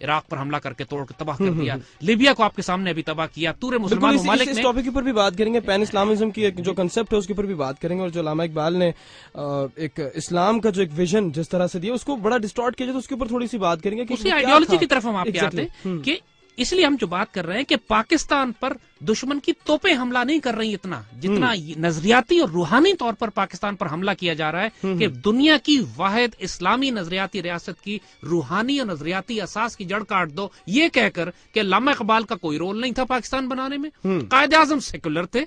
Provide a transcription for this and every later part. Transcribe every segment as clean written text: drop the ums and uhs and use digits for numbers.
عراق پر حملہ کر کے توڑ کے تباہ کر دیا, لیبیا کو آپ کے سامنے ابھی تباہ کیا, پورے مسلمان ممالک اس ٹاپک کے اوپر بھی بات کریں گے, پین اسلامزم کی جو کنسپٹ ہے اس کے اوپر بھی بات کریں گے, اور جو علامہ اقبال نے ایک اسلام کا جو ایک ویژن جس طرح سے دیا اس کو بڑا ڈسٹارٹ کیا جائے تو اس کے اوپر تھوڑی سی بات کریں گے کہ اسی آئیڈیالوجی کی طرف ہم آپ کے آتے ہیں کہ اس لیے ہم جو بات کر رہے ہیں کہ پاکستان پر دشمن کی توپیں حملہ نہیں کر رہی اتنا جتنا نظریاتی اور روحانی طور پر پاکستان پر حملہ کیا جا رہا ہے کہ دنیا کی واحد اسلامی نظریاتی ریاست کی روحانی اور نظریاتی اساس کی جڑ کاٹ دو, یہ کہہ کر کہ علامہ اقبال کا کوئی رول نہیں تھا پاکستان بنانے میں, قائد اعظم سیکولر تھے,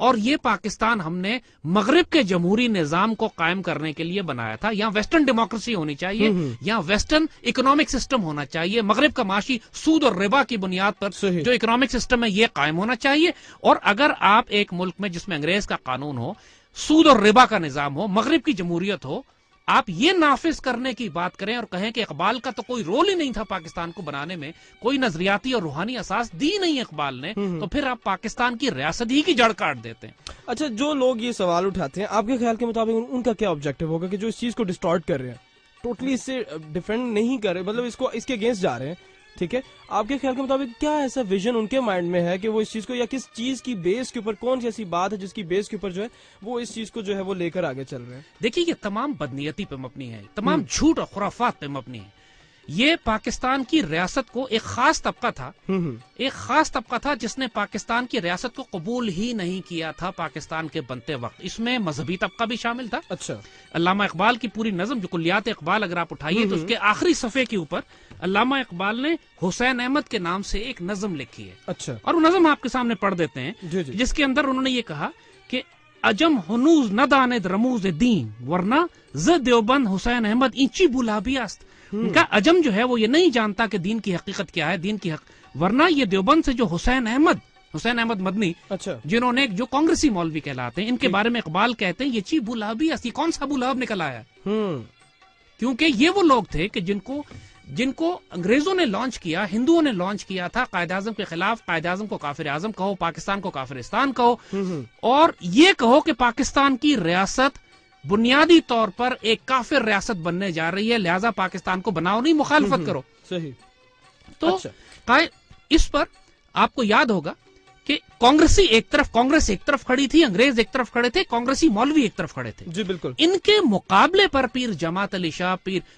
اور یہ پاکستان ہم نے مغرب کے جمہوری نظام کو قائم کرنے کے لیے بنایا تھا. یہاں ویسٹرن ڈیموکریسی ہونی چاہیے, یہاں ویسٹرن اکنامک سسٹم ہونا چاہیے, مغرب کا معاشی سود اور ربا کی بنیاد پر جو اکنامک سسٹم ہے یہ قائم ہونا چاہیے. اور اگر آپ ایک ملک میں جس میں انگریز کا قانون ہو, سود اور ربا کا نظام ہو, مغرب کی جمہوریت ہو, آپ یہ نافذ کرنے کی بات کریں اور کہیں کہ اقبال کا تو کوئی رول ہی نہیں تھا پاکستان کو بنانے میں, کوئی نظریاتی اور روحانی اساس دی نہیں اقبال نے, تو پھر آپ پاکستان کی ریاست ہی کی جڑ کاٹ دیتے ہیں. اچھا, جو لوگ یہ سوال اٹھاتے ہیں آپ کے خیال کے مطابق ان کا کیا آبجیکٹو ہوگا کہ جو اس چیز کو ڈسٹارٹ کر رہے ہیں, ٹوٹلی اس سے ڈیفینڈ نہیں کر رہے, مطلب اس کے اگینسٹ جا رہے ہیں, ٹھیک ہے, آپ کے خیال کے مطابق کیا ایسا ویژن ان کے مائنڈ میں ہے کہ وہ اس چیز کو, یا کس چیز کی بیس کے اوپر, کون سی ایسی بات ہے جس کی بیس کے اوپر جو ہے وہ اس چیز کو جو ہے وہ لے کر آگے چل رہے ہیں؟ دیکھیے, یہ تمام بدنیتی پہ مبنی ہے, تمام جھوٹ اور خرافات پہ مبنی ہے. یہ پاکستان کی ریاست کو ایک خاص طبقہ تھا جس نے پاکستان کی ریاست کو قبول ہی نہیں کیا تھا پاکستان کے بنتے وقت. اس میں مذہبی طبقہ بھی شامل تھا. اچھا, علامہ اقبال کی پوری نظم جو کلیات اقبال اگر آپ اٹھائیے تو اس کے آخری صفحے کے اوپر علامہ اقبال نے حسین احمد کے نام سے ایک نظم لکھی ہے. اچھا, اور وہ نظم آپ کے سامنے پڑھ دیتے ہیں, جس کے اندر انہوں نے یہ کہا کہ اجم ہنوز نہ داند رموز دین ورنہ ز دیوبند حسین احمد اینچی بولابی است. ان کا عجم جو ہے وہ یہ نہیں جانتا کہ دین کی حقیقت کیا ہے, دین کی ورنہ یہ دیوبند سے جو حسین احمد مدنی, جنہوں نے جو کانگریسی مولوی کہلاتے ہیں, ان کے بارے میں اقبال کہتے ہیں یہ چی ابو لہب است. کون سا ابو لہب نکل آیا؟ کیونکہ یہ وہ لوگ تھے کہ جن کو انگریزوں نے لانچ کیا, ہندوؤں نے لانچ کیا تھا قائد اعظم کے خلاف. قائد اعظم کو کافر اعظم کہو, پاکستان کو کافرستان کہو, اور یہ کہو کہ پاکستان کی ریاست بنیادی طور پر ایک کافر ریاست بننے جا رہی ہے, لہذا پاکستان کو بناؤ نہیں, مخالفت کرو. صحیح. تو اس پر آپ کو یاد ہوگا کہ کانگریس ایک طرف کھڑی تھی, انگریز ایک طرف کھڑے تھے, کانگریسی مولوی ایک طرف کھڑے تھے. جی بالکل. ان کے مقابلے پر پیر جماعت علی شاہ,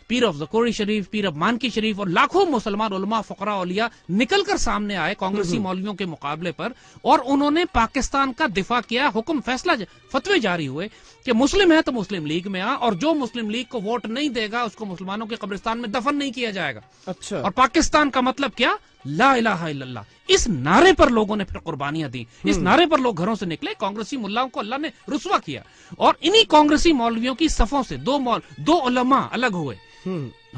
پیر آف زکوری شریف, پیر آف مانکی شریف اور لاکھوں مسلمان علماء, فقراء, اولیاء نکل کر سامنے آئے کانگریسی مولویوں کے مقابلے پر, اور انہوں نے پاکستان کا دفاع کیا. حکم فیصلہ فتوے جاری ہوئے کہ مسلم ہے تو مسلم لیگ میں آ, اور جو مسلم لیگ کو ووٹ نہیں دے گا اس کو مسلمانوں کے قبرستان میں دفن نہیں کیا جائے گا. اچھا. اور پاکستان کا مطلب کیا؟ لا الہ الا اللہ. اس نعرے پر لوگوں نے پھر قربانیاں دی, اس نعرے پر لوگ گھروں سے نکلے. کانگریسی ملاؤں کو اللہ نے رسوا کیا, اور انہی کانگریسی مولویوں کی صفوں سے دو علماء الگ ہوئے.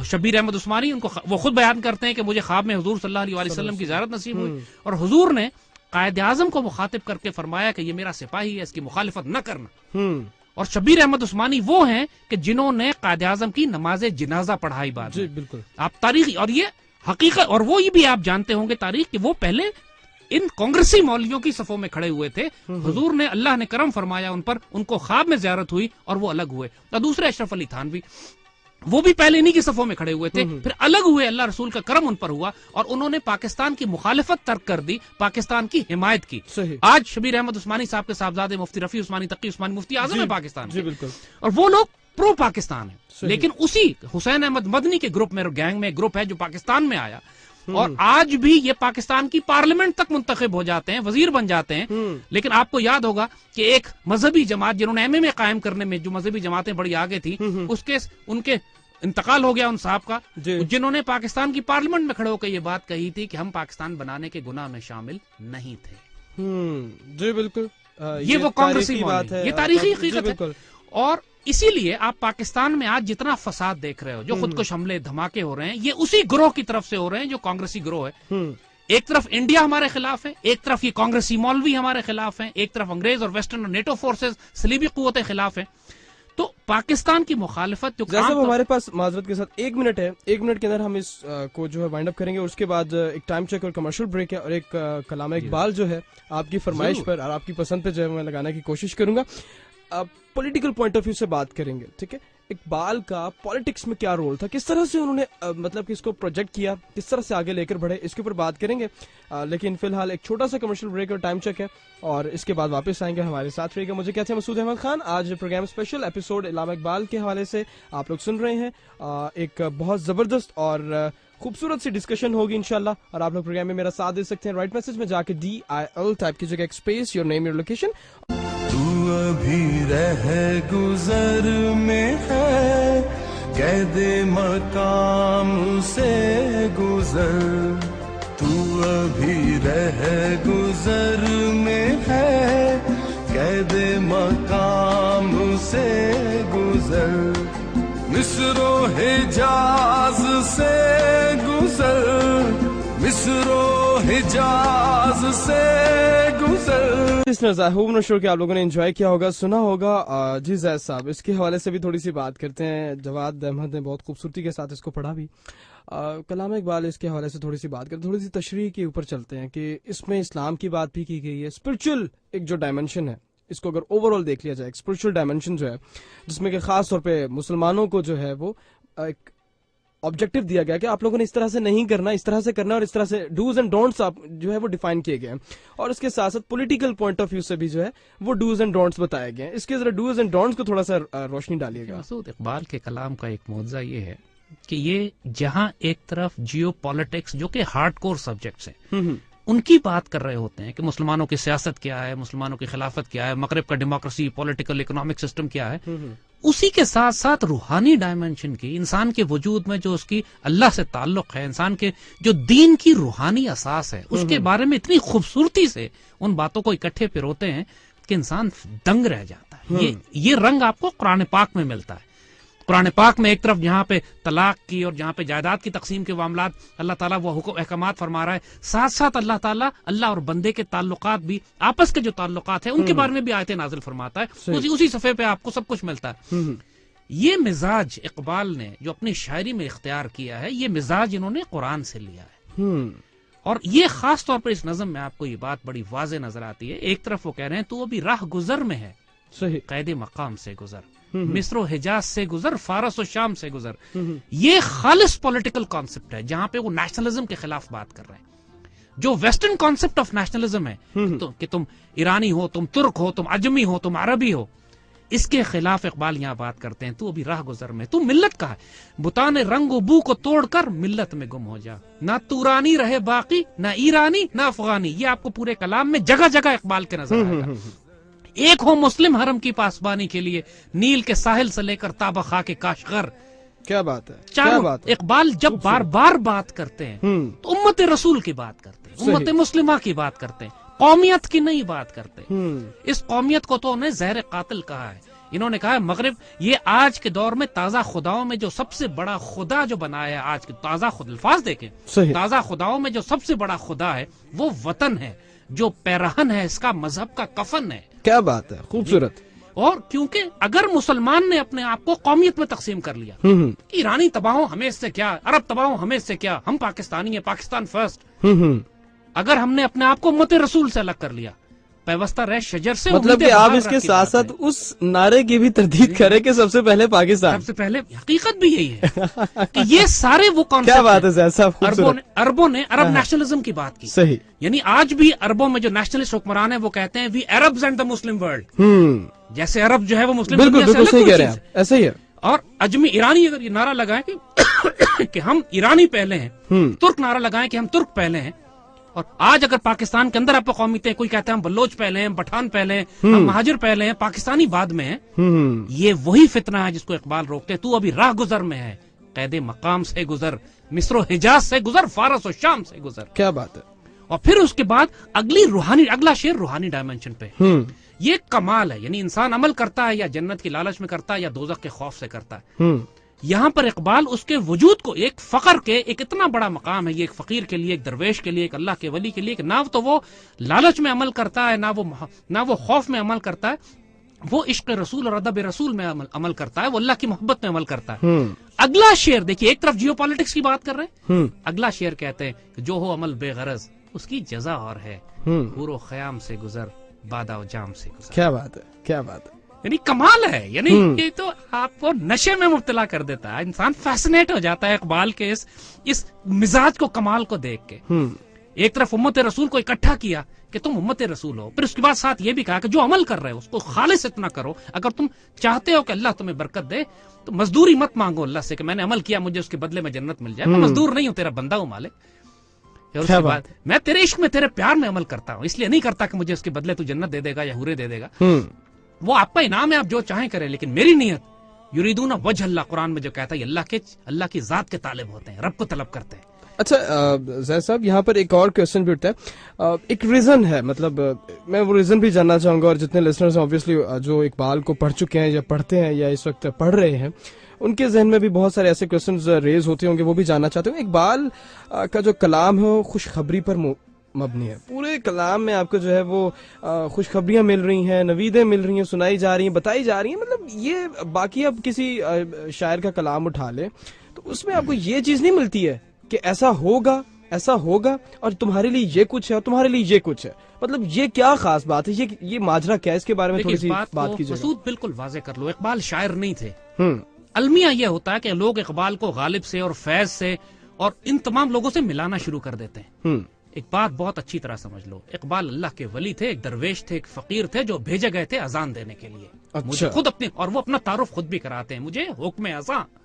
شبیر احمد عثمانی, وہ خود بیان کرتے ہیں کہ مجھے خواب میں حضور صلی اللہ علیہ وسلم کی زیارت نصیب ہوئی, اور حضور نے قائد اعظم کو مخاطب کر کے فرمایا کہ یہ میرا سپاہی ہے, اس کی مخالفت نہ کرنا. اور شبیر احمد عثمانی وہ ہیں کہ جنہوں نے قائد اعظم کی نماز جنازہ پڑھائی بعد میں. بالکل. آپ تاریخی, اور یہ حقیقت, اور وہ یہ بھی آپ جانتے ہوں گے تاریخ کہ وہ پہلے ان کانگریسی مولویوں کی صفوں میں کھڑے ہوئے تھے. حضور نے, اللہ نے کرم فرمایا ان پر, ان کو خواب میں زیارت ہوئی اور وہ الگ ہوئے. اور دوسرے اشرف علی تھانوی, وہ بھی پہلے انہی کی صفوں میں کھڑے ہوئے تھے, پھر الگ ہوئے, اللہ رسول کا کرم ان پر ہوا, اور انہوں نے پاکستان کی مخالفت ترک کر دی, پاکستان کی حمایت کی. آج شبیر احمد عثمانی صاحب کے صاحبزادے مفتی رفیع عثمانی تقی عثمانی مفتی اعظم ہے پاکستان. جی بالکل. اور وہ لوگ پرو پاکستان ہے, لیکن اسی حسین احمد مدنی کے گروپ میں, گینگ میں گروپ ہے جو پاکستان میں آیا, اور آج بھی یہ پاکستان کی پارلیمنٹ تک منتخب ہو جاتے ہیں, وزیر بن جاتے ہیں. لیکن آپ کو یاد ہوگا کہ ایک مذہبی جماعت جنہوں نے MMA قائم کرنے میں, جو مذہبی جماعتیں بڑی آگے تھی, ان کے انتقال ہو گیا ان صاحب کا, جنہوں نے پاکستان کی پارلیمنٹ میں کھڑے ہو کر یہ بات کہی تھی کہ ہم پاکستان بنانے کے گناہ میں شامل نہیں تھے. جی بالکل. یہ وہ کانگریسی بات ہے, یہ تاریخی حقیقت ہے. اور اسی لیے آپ پاکستان میں آج جتنا فساد دیکھ رہے ہو, جو خودکش حملے دھماکے ہو رہے ہیں, یہ اسی گروہ کی طرف سے ہو رہے ہیں جو کانگریسی گروہ ہے. ایک طرف انڈیا ہمارے خلاف ہے, ایک طرف یہ کانگریسی مولوی ہمارے خلاف ہیں, ایک طرف انگریز اور ویسٹرن اور نیٹو فورسز صلیبی قوتیں خلاف ہیں. تو پاکستان کی مخالفت, صاحب ہمارے پاس معذرت کے ساتھ 1 منٹ ہے, 1 منٹ کے اندر ہم اس کو جو ہے وائنڈ اپ کریں گے, اور اس کے بعد ایک ٹائم چیک اور کمرشل بریک ہے, اور ایک کلام اقبال جو ہے آپ کی فرمائش پر اور آپ کی پسند پہ جو ہے میں لگانے کی کوشش کروں گا. پولیٹیکل پوائنٹ آف ویو سے بات کریں گے, ٹھیک ہے. اقبال کا پالیٹکس میں کیا رول تھا, کس طرح سے انہوں نے مطلب کہ اس کو پروجیکٹ کیا, کس طرح سے آگے لے کر بڑھے, اس کے اوپر بات کریں گے. لیکن فی الحال ایک چھوٹا سا کمرشل بریک اور ٹائم چیک ہے, اور اس کے بعد واپس آئیں گے. ہمارے ساتھ رہے گا. مجھے کہتے ہیں مسعود احمد خان. آج پروگرام اسپیشل ایپیسوڈ علامہ اقبال کے حوالے سے آپ لوگ سن رہے ہیں. ایک بہت زبردست اور خوبصورت سی ڈسکشن ہوگی انشاءاللہ, اور آپ لوگ پروگرام میں میرا ساتھ دے سکتے ہیں. رائٹ میسج میں جا کے DIL ٹائپ کیجیے گا, ایک space, your name your location. تو ابھی رہ گزر میں ہے, قید مقام سے گزر. تو ابھی رہ گزر میں ہے, قید مقام سے گزر. مصر و حجاز سے گزر, مصر و حجاز سے گزر. شو کہ آپ لوگوں نے انجوائے کیا ہوگا, سنا ہوگا. جی زید صاحب, اس کے حوالے سے بھی تھوڑی سی بات کرتے ہیں. جواد احمد نے بہت خوبصورتی کے ساتھ اس کو پڑھا بھی. کلام اقبال, اس کے حوالے سے تھوڑی سی بات کرتے ہیں, تھوڑی سی تشریح کے اوپر چلتے ہیں کہ اس میں اسلام کی بات بھی کی گئی ہے. اسپرچل ایک جو ڈائمنشن ہے, اس کو اگر اوور آل دیکھ لیا جائے, ایک اسپرچل ڈائمنشن جو ہے, جس میں کہ خاص طور پہ مسلمانوں کو جو ہے وہ ایک آبجیکٹو دیا گیا کہ آپ لوگوں نے اس طرح سے نہیں کرنا, اس طرح سے کرنا, اور اس طرح سے ڈوز اینڈ ڈونٹس آپ جو ہے وہ ڈیفائن کیے گئے ہیں. اور اس کے ساتھ ساتھ پولیٹیکل پوائنٹ آف ویو سے بھی جو ہے وہ ڈوز اینڈ ڈونٹس بتائے گئے ہیں. اس کے ذرا ڈوز اینڈ ڈونٹس کو تھوڑا سا روشنی ڈالیے گا. مسعود, اقبال کے کلام کا ایک معجزہ یہ ہے کہ یہ جہاں ایک طرف جیو پالیٹکس جو کہ ہارڈ کور سبجیکٹس ہیں ان کی بات کر رہے ہوتے ہیں کہ مسلمانوں کی سیاست کیا ہے, مسلمانوں کی خلافت کیا ہے, مغرب کا ڈیموکریسی, پولیٹیکل اکنامک سسٹم کیا ہے, اسی کے ساتھ ساتھ روحانی ڈائمنشن کی, انسان کے وجود میں جو اس کی اللہ سے تعلق ہے, انسان کے جو دین کی روحانی اساس ہے, اس کے بارے میں اتنی خوبصورتی سے ان باتوں کو اکٹھے پروتے ہیں کہ انسان دنگ رہ جاتا ہے. یہ رنگ آپ کو قرآن پاک میں ملتا ہے. قرآن پاک میں ایک طرف جہاں پہ طلاق کی اور جہاں پہ جائیداد کی تقسیم کے معاملات اللہ تعالیٰ وہ حکم احکامات فرما رہا ہے, ساتھ ساتھ اللہ تعالیٰ اللہ اور بندے کے تعلقات بھی, آپس کے جو تعلقات ہیں ان کے بارے میں بھی آیتیں نازل فرماتا ہے. اسی صفحے پہ آپ کو سب کچھ ملتا ہے. یہ مزاج اقبال نے جو اپنی شاعری میں اختیار کیا ہے, یہ مزاج انہوں نے قرآن سے لیا ہے. اور یہ خاص طور پر اس نظم میں آپ کو یہ بات بڑی واضح نظر آتی ہے. ایک طرف وہ کہہ رہے ہیں تو ابھی راہ گزر میں ہے, قید مقام سے گزر, مصر و حجاز سے گزر, فارس و شام سے گزر. یہ خالص پولیٹیکل کانسیپٹ ہے جہاں پہ وہ نیشنلزم کے خلاف بات کر رہے ہیں. جو ویسٹرن کانسیپٹ آف نیشنلزم ہے کہ تم ایرانی ہو, تم ترک ہو, تم عجمی ہو, تم عربی ہو, اس کے خلاف اقبال یہاں بات کرتے ہیں. تو ابھی راہ گزر میں, تو ملت کا ہے. بتان رنگ و بو کو توڑ کر ملت میں گم ہو جا, نہ تورانی رہے باقی, نہ ایرانی نہ افغانی. یہ آپ کو پورے کلام میں جگہ جگہ اقبال کے نظر آئے گا. ایک ہو مسلم حرم کی پاسبانی کے لیے, نیل کے ساحل سے لے کر تابہ خاک کے کاشغر. کیا بات ہے, کیا بات ہے. اقبال جب بار بار بات کرتے ہیں تو امت رسول کی بات کرتے ہیں, امت مسلمہ کی بات کرتے ہیں, قومیت کی نہیں بات کرتے. اس قومیت کو تو انہیں زہر قاتل کہا ہے. انہوں نے کہا ہے مغرب یہ آج کے دور میں تازہ خداؤں میں جو سب سے بڑا خدا جو بنایا ہے, آج کے تازہ خود الفاظ دیکھیں, تازہ خداؤں میں جو سب سے بڑا خدا ہے وہ وطن ہے, جو پیرہن ہے اس کا مذہب کا کفن ہے. کیا بات ہے, خوبصورت. اور کیونکہ اگر مسلمان نے اپنے آپ کو قومیت میں تقسیم کر لیا, ایرانی تباہوں ہمیں اس سے کیا, عرب تباہوں ہمیں اس سے کیا, ہم پاکستانی ہیں, پاکستان فرسٹ. اگر ہم نے اپنے آپ کو امت رسول سے الگ کر لیا, پیوستہ رہ شجر سے, مطلب کہ آپ اس کے ساتھ ساتھ اس نعرے کی بھی تردید کریں کہ سب سے پہلے پاکستان, سب سے پہلے. حقیقت بھی یہی ہے کہ یہ سارے وہ کانسیپٹ. کیا بات ہے صاحب, عربوں نے عرب نیشنلزم کی بات کی. صحیح. یعنی آج بھی عربوں میں جو نیشنلسٹ حکمران ہیں وہ کہتے ہیں we Arabs and the Muslim world. جیسے عرب جو ہے وہ مسلم دنیا سے الگ کوئی چیز ہے, ایسا ہی ہے. اور اجمی ایرانی اگر یہ نعرہ لگائیں کہ ہم ایرانی پہلے ہیں, ترک نعرہ لگائیں کہ ہم ترک پہلے ہیں. اور آج اگر پاکستان کے اندر آپ کو قومیتیں, کوئی کہتے ہیں ہم بلوچ پہلے ہیں, پٹھان پہلے ہیں, ہم مہاجر پہلے ہیں, پاکستانی بعد میں ہیں. یہ وہی فتنہ ہے جس کو اقبال روکتے. تو ابھی راہ گزر میں ہے, قید مقام سے گزر, مصر و حجاز سے گزر, فارس و شام سے گزر. کیا بات ہے. اور پھر اس کے بعد اگلا شعر روحانی ڈائمنشن پہ. یہ کمال ہے, یعنی انسان عمل کرتا ہے یا جنت کی لالچ میں کرتا ہے یا دوزخ کے خوف سے کرتا ہے. یہاں پر اقبال اس کے وجود کو ایک فقر کے, ایک اتنا بڑا مقام ہے یہ, ایک فقیر کے لیے, ایک درویش کے لیے, ایک اللہ کے ولی کے لیے, کہ نہ تو وہ لالچ میں عمل کرتا ہے, نہ وہ خوف میں عمل کرتا ہے, وہ عشق رسول اور ادب رسول میں عمل کرتا ہے, وہ اللہ کی محبت میں عمل کرتا ہے. اگلا شعر دیکھیے, ایک طرف جیو پالیٹکس کی بات کر رہے ہیں, اگلا شعر کہتے ہیں کہ جو ہو عمل بے غرض اس کی جزا اور ہے, حور و خیام سے گزر, بادہ و جام سے گزر. کیا بات ہے, کیا بات ہے. یعنی کمال ہے. یعنی یہ تو آپ کو نشے میں مبتلا کر دیتا ہے. انسان فیسنیٹ ہو جاتا ہے اقبال کے اس مزاج کو, کمال کو دیکھ کے. ایک طرف امت رسول کو اکٹھا کیا کہ تم امت رسول ہو, پھر اس کے بعد ساتھ یہ بھی کہا کہ جو عمل کر رہے ہو اس کو خالص اتنا کرو. اگر تم چاہتے ہو کہ اللہ تمہیں برکت دے تو مزدوری مت مانگو اللہ سے کہ میں نے عمل کیا مجھے اس کے بدلے میں جنت مل جائے. میں مزدور نہیں ہوں, تیرا بندہ ہوں مالک. اور اس کے بعد میں تیرے عشق میں تیرے پیار میں عمل کرتا ہوں, اس لیے نہیں کرتا کہ مجھے اس کے بدلے تو جنت دے دے گا یا حورے دے دے گا. وہ آپ کا انعام ہے, آپ جو چاہیں کریں, لیکن میری نیت یریدون وجہ اللہ, قرآن میں جو کہتا ہے اللہ کی ذات کے طالب ہوتے ہیں, رب کو طلب کرتے ہیں. اچھا زید صاحب, یہاں پر ایک اور کوشچن بھی اٹھتا ہے. ایک ریزن ہے, مطلب میں وہ ریزن بھی جاننا چاہوں گا, اور جتنے لسنرز ہیں اوبیسلی جو اقبال کو پڑھ چکے ہیں یا پڑھتے ہیں یا اس وقت پڑھ رہے ہیں, ان کے ذہن میں بھی بہت سارے ایسے کوشچنز ریز ہوتے ہوں گے, وہ بھی جاننا چاہتے ہوں. اقبال کا جو کلام ہے وہ خوشخبری پر مبنی ہے. پورے کلام میں آپ کو جو ہے وہ خوشخبریاں مل رہی ہیں, نویدیں مل رہی ہیں, سنائی جا رہی ہیں, بتائی جا رہی ہیں. مطلب یہ باقی اب کسی شاعر کا کلام اٹھا لیں تو اس میں آپ کو یہ چیز نہیں ملتی ہے کہ ایسا ہوگا اور تمہارے لیے یہ کچھ ہے اور تمہارے لیے یہ کچھ ہے. مطلب یہ کیا خاص بات ہے, یہ ماجرا کیا ہے, اس کے بارے میں تھوڑی سی بات کیجیے. مسعود بالکل واضح کر لو, اقبال شاعر نہیں تھے. المیہ یہ ہوتا ہے کہ لوگ اقبال کو غالب سے اور فیض سے اور ان تمام لوگوں سے ملانا شروع کر دیتے ہیں. ایک بات بہت اچھی طرح سمجھ لو, اقبال اللہ کے ولی تھے, ایک درویش تھے, ایک فقیر تھے جو بھیجے گئے تھے اذان دینے کے لیے. مجھے خود اپنے, اور وہ اپنا تعارف خود بھی کراتے ہیں, مجھے حکم اذان.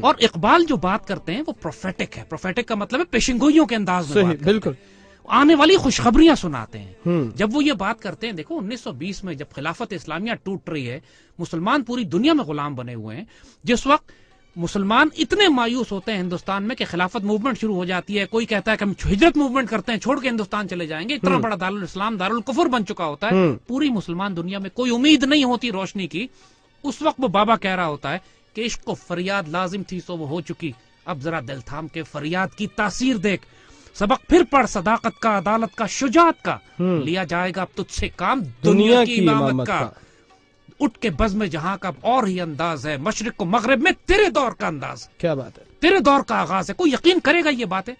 اور اقبال جو بات کرتے ہیں وہ پروفیٹک ہے. پروفیٹک کا مطلب ہے پیشنگوئیوں کے انداز میں بات, بالکل آنے والی خوشخبریاں سناتے ہیں. جب وہ یہ بات کرتے ہیں, دیکھو 1920 میں جب خلافت اسلامیہ ٹوٹ رہی ہے, مسلمان پوری دنیا میں غلام بنے ہوئے ہیں, جس وقت مسلمان اتنے مایوس ہوتے ہیں ہندوستان میں کہ خلافت موومنٹ شروع ہو جاتی ہے. کوئی کہتا ہے کہ ہم ہجرت موومنٹ کرتے ہیں, چھوڑ کے ہندوستان چلے جائیں گے. اتنا بڑا دارالاسلام دارالکفر بن چکا ہوتا ہے, پوری مسلمان دنیا میں کوئی امید نہیں ہوتی روشنی کی. اس وقت وہ بابا کہہ رہا ہوتا ہے کہ عشق کو فریاد لازم تھی سو وہ ہو چکی, اب ذرا دل تھام کے فریاد کی تاثیر دیکھ, سبق پھر پڑھ صداقت کا, عدالت کا, شجاعت کا, لیا جائے گا اب تجھ سے کام دنیا کی امامت کا. اٹھ کے بزم جہاں کا اور ہی انداز ہے, مشرق کو مغرب میں تیرے دور کا انداز. کیا بات ہے, تیرے دور کا آغاز ہے, کوئی یقین کرے گا یہ باتیں.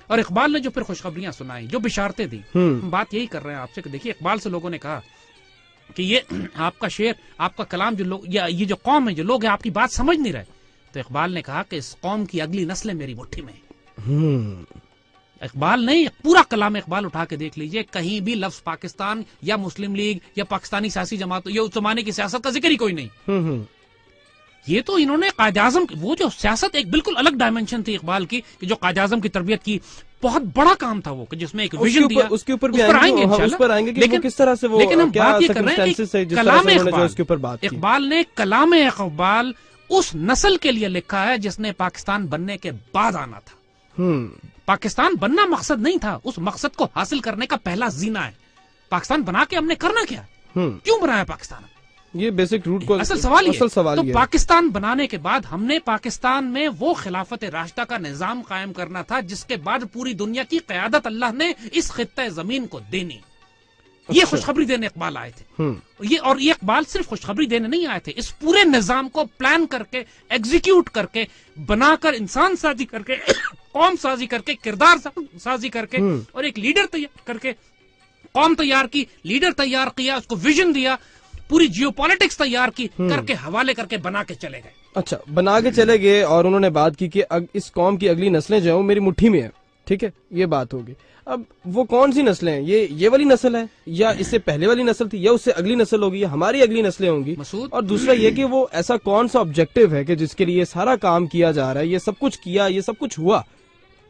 اور اقبال نے جو پھر خوشخبریاں سنائی, جو بشارتیں دی, ہم بات یہی کر رہے ہیں آپ سے کہ دیکھیے اقبال سے لوگوں نے کہا کہ یہ آپ کا شعر, آپ کا کلام, جو لوگ یا یہ جو قوم ہے, جو لوگ ہیں آپ کی بات سمجھ نہیں رہے. تو اقبال نے کہا کہ اس قوم کی اگلی نسلیں میری مٹھی میں ہیں. اقبال نہیں, پورا کلام اقبال اٹھا کے دیکھ لیجئے, کہیں بھی لفظ پاکستان یا مسلم لیگ یا پاکستانی سیاسی جماعت یا اس زمانے کی سیاست کا ذکر ہی کوئی نہیں. یہ تو انہوں نے قائد اعظم, وہ جو سیاست ایک بالکل الگ ڈائمنشن تھی اقبال کی, کہ جو قائد اعظم کی تربیت کی, بہت بڑا کام تھا وہ, کہ جس میں ایک ویژن دیا. اس کے اوپر بھی آئیں گے انشاءاللہ, لیکن کس طرح سے وہ, لیکن ہم بات یہ کر رہے ہیں کہ کلام اقبال, اقبال نے کلام اقبال اس نسل کے لیے لکھا ہے جس نے پاکستان بننے کے بعد آنا تھا. پاکستان بننا مقصد نہیں تھا, اس مقصد کو حاصل کرنے کا پہلا زینہ ہے. پاکستان بنا کے ہم نے کرنا کیا, کیوں بنایا پاکستان, یہ بیسک روٹ کو اصل سوال ہے. تو پاکستان بنانے کے بعد ہم نے پاکستان میں وہ خلافت راشدہ کا نظام قائم کرنا تھا جس کے بعد پوری دنیا کی قیادت اللہ نے اس خطہ زمین کو دینی. یہ خوشخبری دینے اقبال آئے تھے. یہ اقبال صرف خوشخبری دینے نہیں آئے تھے, اس پورے نظام کو پلان کر کے, ایگزیکیوٹ کر کے, بنا کر, انسان سازی کر کے, قوم سازی کر کے, کردار سازی کر کے, اور ایک لیڈر تیار کر کے, قوم تیار کی, لیڈر تیار کیا, اس کو ویژن دیا, پوری جیو پالیٹکس تیار کی, کر کے حوالے کر کے بنا کے چلے گئے. اچھا, بنا کے چلے گئے, اور انہوں نے بات کی کہ اس قوم کی اگلی نسلیں جو ہیں وہ میری مٹھی میں ہیں. ٹھیک ہے, یہ بات ہوگی. اب وہ کون سی نسلیں ہیں, یہ والی نسل ہے, یا اس سے پہلے والی نسل تھی, یا اس سے اگلی نسل ہوگی, یا ہماری اگلی نسلیں ہوں گی. اور دوسرا یہ کہ وہ ایسا کون سا آبجیکٹو ہے کہ جس کے لیے سارا کام کیا جا رہا ہے, یہ سب کچھ کیا, یہ سب کچھ ہوا,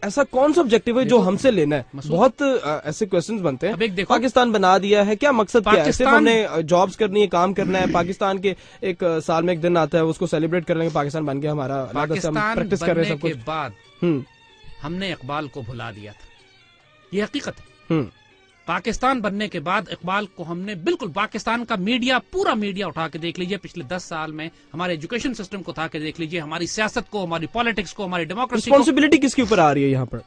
ایسا کون سا آبجیکٹو ہے جو ہم سے لینا ہے. بہت ایسے کوشچنز بنتے ہیں. پاکستان بنا دیا ہے, کیا مقصد کیا ہے, صرف ہم نے جابز کرنی ہے, کام کرنا ہے, پاکستان کے ایک سال میں ایک دن آتا ہے, اس کو سیلیبریٹ کر لیں گے, پاکستان بن گیا ہمارا, پریکٹس کر رہے ہیں سب کچھ. بعد ہم نے اقبال کو بھلا دیا تھا, یہ حقیقت ہے. پاکستان بننے کے بعد اقبال کو ہم نے بالکل, پاکستان کا میڈیا, پورا میڈیا اٹھا کے دیکھ لیجئے, پچھلے 10 سال میں ہمارے ایجوکیشن سسٹم کو اٹھا کے دیکھ لیجئے, ہماری سیاست کو, ہماری پالیٹکس کو, ہماری ڈیموکریسی کو. رسپانسبلٹی کس کے اوپر آ رہی ہے یہاں پر؟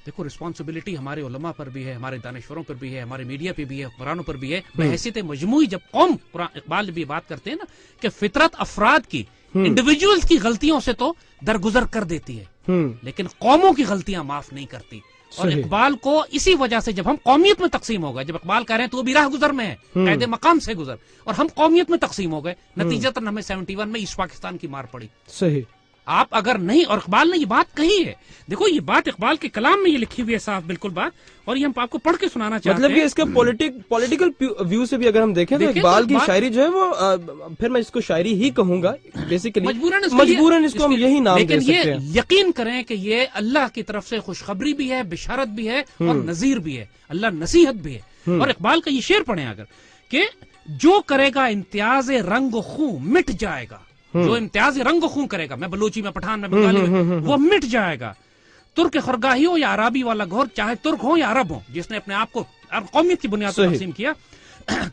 دیکھو, رسپانسبلٹی ہمارے علماء پر بھی ہے, ہمارے دانشوروں پر بھی ہے, ہمارے میڈیا پہ بھی ہے, حکمرانوں پر بھی ہے. بحیثیت مجموعی جب قوم, اقبال بھی بات کرتے ہیں نا کہ فطرت افراد کی, انڈیویجولز کی غلطیوں سے تو درگزر کر دیتی ہے, لیکن قوموں کی غلطیاں معاف نہیں کرتی. اور اقبال کو اسی وجہ سے جب ہم قومیت میں تقسیم ہو گئے، جب اقبال کہہ رہے ہیں تو وہ بھی راہ گزر میں ہے، قید مقام سے گزر، اور ہم قومیت میں تقسیم ہو گئے، نتیجتاً ہمیں 71 میں ایسٹ پاکستان کی مار پڑی. صحیح. آپ اگر نہیں، اور اقبال نے یہ بات کہی ہے، دیکھو یہ بات اقبال کے کلام میں یہ لکھی ہوئی ہے صاف بالکل بات، اور یہ ہم آپ کو پڑھ کے سنانا چاہتے ہیں. مطلب کہ اس کا پولیٹیکل ویو سے بھی اگر ہم دیکھیں تو اقبال کی شاعری جو ہے وہ، پھر میں اس کو شاعری ہی کہوں گا بیسیکلی، مجبوراً اس کو ہم یہی نام دے سکتے ہیں. لیکن یہ یقین کریں کہ یہ اللہ کی طرف سے خوشخبری بھی ہے، بشارت بھی ہے، اور نذیر بھی ہے، اللہ نصیحت بھی ہے. اور اقبال کا یہ شعر پڑھیں اگر، کہ جو کرے گا امتیاز رنگ و خون مٹ جائے گا، جو امتیاز رنگ و خون کرے گا، میں بلوچی میں پٹھان میں بنگالی میں، وہ مٹ جائے گا. ترک خرگاہی ہو یا عربی والا گھور، چاہے ترک ہو یا عرب ہو، جس نے اپنے آپ کو قومیت کی بنیاد پر تقسیم کیا،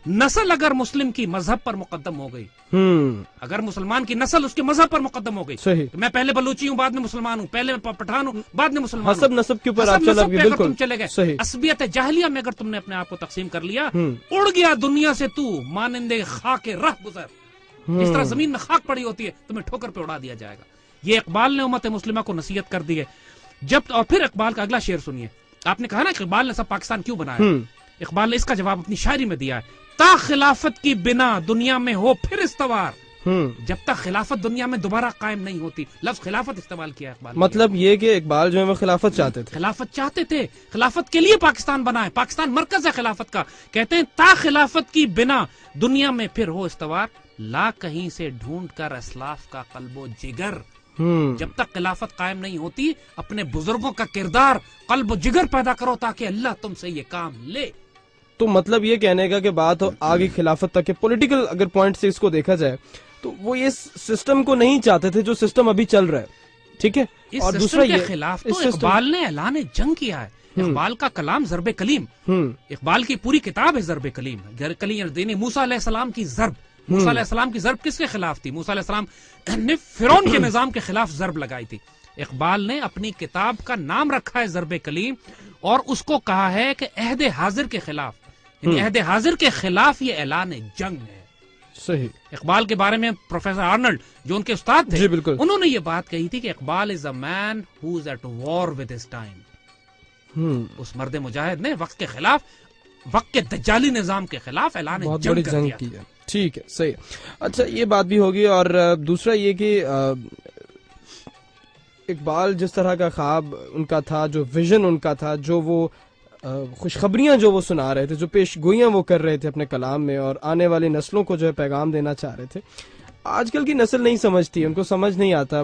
نسل اگر مسلم کی مذہب پر مقدم ہو گئی، اگر مسلمان کی نسل اس کے مذہب پر مقدم ہو گئی، میں پہلے بلوچی ہوں بعد میں مسلمان ہوں، پہلے پٹھان ہوں بعد میں مسلمان ہوں، حسب نسب کے اوپر تم چلے گئے. عصبیت جاہلیہ میں اگر تم نے اپنے آپ کو تقسیم کر لیا، اڑ گیا دنیا سے تو مانندے خاک راہ گزر. جس طرح زمین میں خاک پڑی ہوتی ہے تمہیں ٹھوکر پہ اڑا دیا جائے گا. یہ اقبال نے امت مسلمہ کو نصیحت کر دی ہے. اور پھر اقبال کا اگلا شعر سنیے. آپ نے کہا نا کہ اقبال نے سب پاکستان کیوں بنایا، اقبال نے اس کا جواب اپنی شاعری میں دیا ہے. تا خلافت کی بنا دنیا میں ہو پھر استوار. جب تک خلافت دنیا میں دوبارہ قائم نہیں ہوتی، لفظ خلافت استعمال کیا اقبال. مطلب یہ کہ اقبال جو ہے وہ خلافت چاہتے تھے، خلافت چاہتے تھے، خلافت کے لیے پاکستان بنا ہے، پاکستان مرکز ہے خلافت کا. کہتے ہیں تا خلافت کی بنا دنیا میں پھر ہو استوار، لا کہیں سے ڈھونڈ کر اسلاف کا قلب و جگر. جب تک خلافت قائم نہیں ہوتی، اپنے بزرگوں کا کردار، قلب و جگر پیدا کرو تاکہ اللہ تم سے یہ کام لے. تو مطلب یہ کہنے کا کہ بات آگے خلافت تک کے پولیٹیکل اگر پوائنٹ سے اس کو دیکھا جائے تو وہ یہ سسٹم کو نہیں چاہتے تھے جو سسٹم ابھی چل رہا ہے. ٹھیک ہے. اور دوسرا کے خلاف تو اقبال نے اعلان جنگ کیا ہے. اقبال کا کلام ضرب کلیم، اقبال کی پوری کتاب ہے ضرب کلیم. موسیٰ علیہ السلام کی ضرب، موسیٰ علیہ السلام کی ضرب کس کے خلاف تھی؟ موسیٰ علیہ السلام نے فرعون کے نظام کے خلاف ضرب لگائی تھی. اقبال نے اپنی کتاب کا نام رکھا ہے ضرب کلیم، اور اس کو کہا ہے کہ عہد حاضر کے خلاف، یعنی عہد حاضر کے خلاف یہ اعلان جنگ ہے. صحیح. اقبال کے بارے میں پروفیسر آرنلڈ جو ان کے استاد تھے، جی بالکل، انہوں نے یہ بات کہی تھی کہ Iqbal is a man who is at war with his time. اس مرد مجاہد نے وقت کے خلاف، وقت کے دجالی نظام کے خلاف اعلان جنگ کی ہے. ٹھیک ہے، صحیح. اچھا یہ بات بھی ہوگی. اور دوسرا یہ کہ اقبال جس طرح کا خواب ان کا تھا، جو ویژن ان کا تھا، جو وہ خوشخبریاں جو وہ سنا رہے تھے، جو پیش گوئیاں وہ کر رہے تھے اپنے کلام میں، اور آنے والی نسلوں کو جو ہے پیغام دینا چاہ رہے تھے، آج کل کی نسل نہیں سمجھتی، ان کو سمجھ نہیں آتا.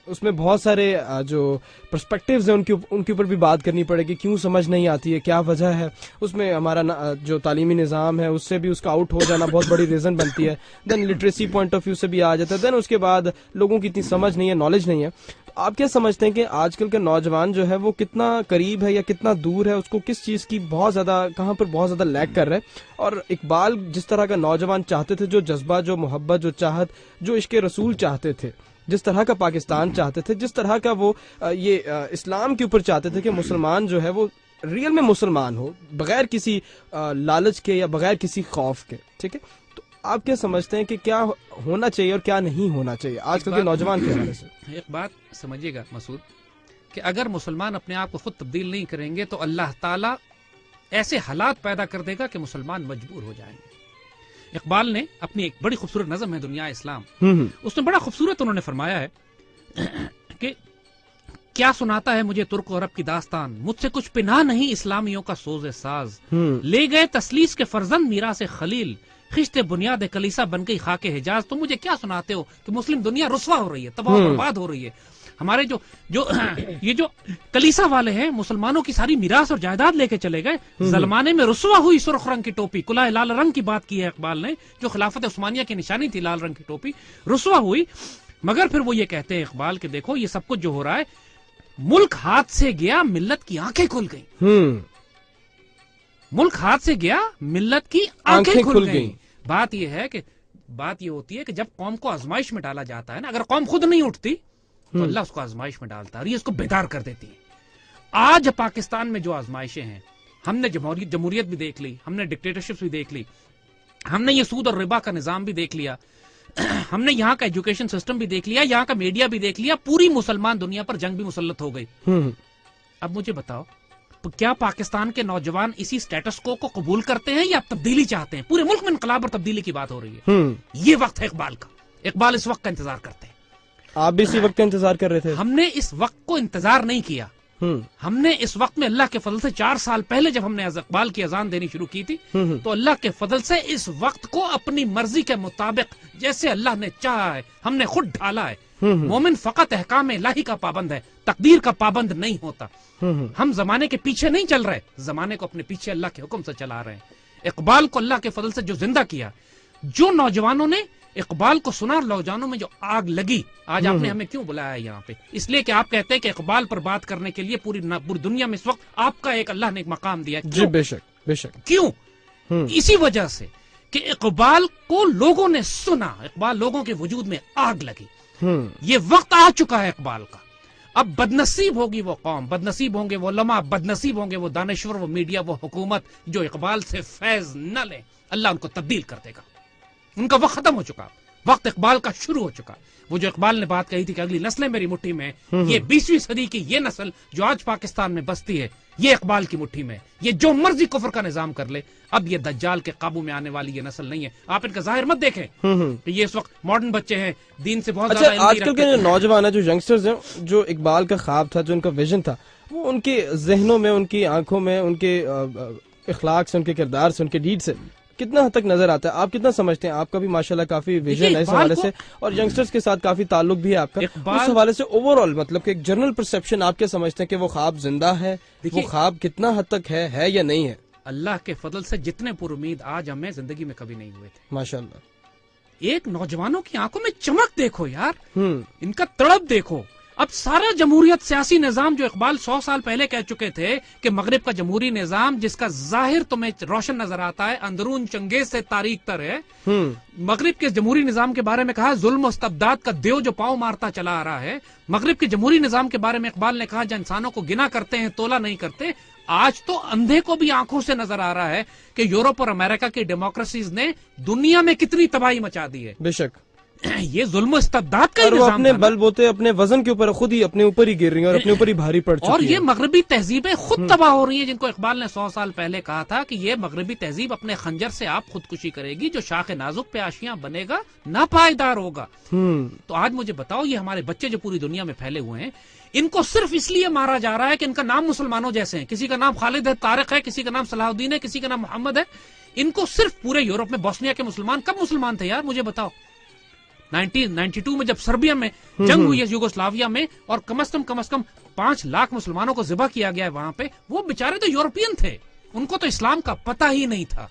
اس میں بہت سارے جو پرسپیکٹیوز ہیں ان کے اوپر بھی بات کرنی پڑے گی. کیوں سمجھ نہیں آتی ہے، کیا وجہ ہے؟ اس میں ہمارا جو تعلیمی نظام ہے اس سے بھی اس کا آؤٹ ہو جانا بہت بڑی ریزن بنتی ہے. دین لٹریسی پوائنٹ آف ویو سے بھی آ جاتا ہے. دین اس کے بعد لوگوں کی اتنی سمجھ نہیں ہے، نالج نہیں ہے. آپ کیا سمجھتے ہیں کہ آج کل کا نوجوان جو ہے وہ کتنا قریب ہے یا کتنا دور ہے؟ اس کو کس چیز کی بہت زیادہ، کہاں پر بہت زیادہ لیک کر رہا ہے؟ اور اقبال جس طرح کا نوجوان چاہتے تھے، جو جذبہ، جو محبت، جو چاہت، جو عشق رسول چاہتے تھے، جس طرح کا پاکستان چاہتے تھے، جس طرح کا وہ یہ اسلام کے اوپر چاہتے تھے کہ مسلمان جو ہے وہ ریئل میں مسلمان ہو، بغیر کسی لالچ کے یا بغیر کسی خوف کے. ٹھیک ہے. تو آپ کیا سمجھتے ہیں کہ کیا ہونا چاہیے اور کیا نہیں ہونا چاہیے آج کل کے نوجوان کے حوالے سے؟ ایک بات سمجھیے گا مسعود، کہ اگر مسلمان اپنے آپ کو خود تبدیل نہیں کریں گے تو اللہ تعالیٰ ایسے حالات پیدا کر دے گا کہ مسلمان مجبور ہو جائیں گے. اقبال نے اپنی ایک بڑی خوبصورت نظم ہے دنیا اسلام، اس میں بڑا خوبصورت انہوں نے فرمایا ہے کہ کیا سناتا ہے مجھے ترک و عرب کی داستان، مجھ سے کچھ پنہا نہیں اسلامیوں کا سوز ساز. لے گئے تسلیس کے فرزند میراث خلیل، خشت بنیاد کلیسا بن گئی خاک حجاز. تم مجھے کیا سناتے ہو کہ مسلم دنیا رسوا ہو رہی ہے، تباہ و برباد ہو رہی ہے. ہمارے یہ جو کلیسا والے ہیں مسلمانوں کی ساری میراث اور جائیداد لے کے چلے گئے. ظلمانے میں رسوا ہوئی سرخ رنگ کی ٹوپی، کلائے لال رنگ کی بات کی ہے اقبال نے، جو خلافت عثمانیہ کی نشانی تھی، لال رنگ کی ٹوپی رسوا ہوئی. مگر پھر وہ یہ کہتے ہیں اقبال کہ دیکھو یہ سب کچھ جو ہو رہا ہے، ملک ہاتھ سے گیا ملت کی آنکھیں کھل گئیں. ملک ہاتھ سے گیا ملت کی آنکھیں کھل گئیں. بات یہ ہے کہ بات یہ ہوتی ہے کہ جب قوم کو آزمائش میں ڈالا جاتا ہے نا، اگر قوم خود نہیں اٹھتی تو اللہ اس کو آزمائش میں ڈالتا ہے اور یہ اس کو بیدار کر دیتی ہے. آج پاکستان میں جو آزمائشیں ہیں، ہم نے جمہوریت بھی دیکھ لی، ہم نے ڈکٹیٹرشپ بھی دیکھ لی، ہم نے یہ سود اور ربا کا نظام بھی دیکھ لیا، ہم نے یہاں کا ایجوکیشن سسٹم بھی دیکھ لیا، یہاں کا میڈیا بھی دیکھ لیا، پوری مسلمان دنیا پر جنگ بھی مسلط ہو گئی. اب مجھے بتاؤ کیا پاکستان کے نوجوان اسی سٹیٹس کو قبول کرتے ہیں یا تبدیلی چاہتے ہیں؟ پورے ملک میں انقلاب اور تبدیلی کی بات ہو رہی ہے. یہ وقت ہے اقبال کا. اقبال اس وقت کا انتظار کرتے ہیں. آپ بھی اسی وقت کا انتظار کر رہے تھے؟ ہم نے اس وقت کو انتظار نہیں کیا. ہم نے اس وقت میں اللہ کے فضل سے 4 سال پہلے جب ہم نے اقبال کی اذان دینی شروع کی تھی تو اللہ کے فضل سے اس وقت کو اپنی مرضی کے مطابق جیسے اللہ نے چاہا ہے ہم نے خود ڈھالا ہے. مومن فقط احکام الہی کا پابند ہے، تقدیر کا پابند نہیں ہوتا. ہم زمانے کے پیچھے نہیں چل رہے، زمانے کو اپنے پیچھے اللہ کے حکم سے چلا رہے ہیں. اقبال کو اللہ کے فضل سے جو زندہ کیا، جو نوجوانوں نے اقبال کو سنا، نوجوانوں میں جو آگ لگی. آج آپ نے ہمیں کیوں بلایا ہے یہاں پہ؟ اس لیے کہ آپ کہتے ہیں کہ اقبال پر بات کرنے کے لیے پوری دنیا میں اس وقت آپ کا ایک اللہ نے ایک مقام دیا. جی بے شک بے شک. کیوں؟ اسی وجہ سے کہ اقبال کو لوگوں نے سنا، اقبال لوگوں کے وجود میں آگ لگی. یہ وقت آ چکا ہے اقبال کا. اب بدنصیب ہوگی وہ قوم، بدنصیب ہوں گے وہ علماء، بدنصیب ہوں گے وہ دانشور، وہ میڈیا، وہ حکومت جو اقبال سے فیض نہ لیں. اللہ ان کو تبدیل کر دے گا. ان کا وقت ختم ہو چکا، وقت اقبال کا شروع ہو چکا. وہ جو اقبال نے بات کہی تھی کہ اگلی نسلیں میری مٹھی میں، یہ 20ویں صدی کی یہ نسل جو آج پاکستان میں بستی ہے یہ اقبال کی مٹھی میں. یہ جو مرضی کفر کا نظام کر لے، اب یہ دجال کے قابو میں آنے والی یہ نسل نہیں ہے. آپ ان کا ظاہر مت دیکھیں کہ یہ اس وقت ماڈرن بچے ہیں، دین سے بہت زیادہ. آج کل کے نوجوان ہیں، جو ینگسٹرز ہیں، جو اقبال کا خواب تھا، جو ان کا ویژن تھا، وہ ان کے ذہنوں میں، ان کی آنکھوں میں، ان کے اخلاق سے، ان کے کردار سے، ان کے ڈیڈ سے کتنا حد تک نظر آتا ہے؟ آپ کتنا سمجھتے ہیں؟ آپ کا بھی ماشاءاللہ کافی ویژن ہے اس حوالے سے، اور ینگسٹرز کے ساتھ کافی تعلق بھی ہے آپ کا. اس حوالے سے اوور آل مطلب کہ ایک جنرل پرسپشن آپ کیا سمجھتے ہیں کہ وہ خواب زندہ ہے؟ وہ خواب کتنا حد تک ہے یا نہیں ہے؟ اللہ کے فضل سے جتنے پر امید آج ہمیں زندگی میں کبھی نہیں ہوئے تھے ماشاءاللہ. ایک نوجوانوں کی آنکھوں میں چمک دیکھو یار، ان کا تڑپ دیکھو. اب سارا جمہوریت سیاسی نظام جو اقبال 100 سال پہلے کہہ چکے تھے کہ مغرب کا جمہوری نظام جس کا ظاہر تمہیں روشن نظر آتا ہے اندرون چنگیز سے تاریک تر ہے، مغرب کے جمہوری نظام کے بارے میں کہا ظلم و استبداد کا دیو جو پاؤں مارتا چلا آ رہا ہے. مغرب کے جمہوری نظام کے بارے میں اقبال نے کہا جو انسانوں کو گنا کرتے ہیں تولا نہیں کرتے. آج تو اندھے کو بھی آنکھوں سے نظر آ رہا ہے کہ یورپ اور امریکہ کی ڈیموکریسیز نے دنیا میں کتنی تباہی مچا دی ہے. بے شک یہ ظلم و استبداد کا نظام اپنے بل بوتے اپنے وزن کے اوپر خود ہی اپنے اوپر ہی گر رہی ہیں اور اپنے اوپر ہی بھاری پڑ چکی ہیں. اور یہ مغربی تہذیبیں خود تباہ ہو رہی ہیں جن کو اقبال نے 100 سال پہلے کہا تھا کہ یہ مغربی تہذیب اپنے خنجر سے آپ خودکشی کرے گی، جو شاخ نازک پہ آشیاں بنے گا ناپائیدار ہوگا. تو آج مجھے بتاؤ یہ ہمارے بچے جو پوری دنیا میں پھیلے ہوئے ہیں ان کو صرف اس لیے مارا جا رہا ہے کہ ان کا نام مسلمانوں جیسے ہیں. کسی کا نام خالد ہے، طارق ہے، کسی کا نام صلاح الدین ہے، کسی کا نام محمد ہے. ان کو صرف پورے یورپ میں بوسنیا کے مسلمان کب مسلمان تھے یار مجھے بتاؤ؟ 1992 میں جب سربیا میں جنگ ہوئی ہے یوگوسلاویا میں اور کم از کم 5 لاکھ مسلمانوں کو ذبح کیا گیا ہے وہاں پہ، وہ بیچارے تو یورپین تھے، ان کو تو اسلام کا پتہ ہی نہیں تھا.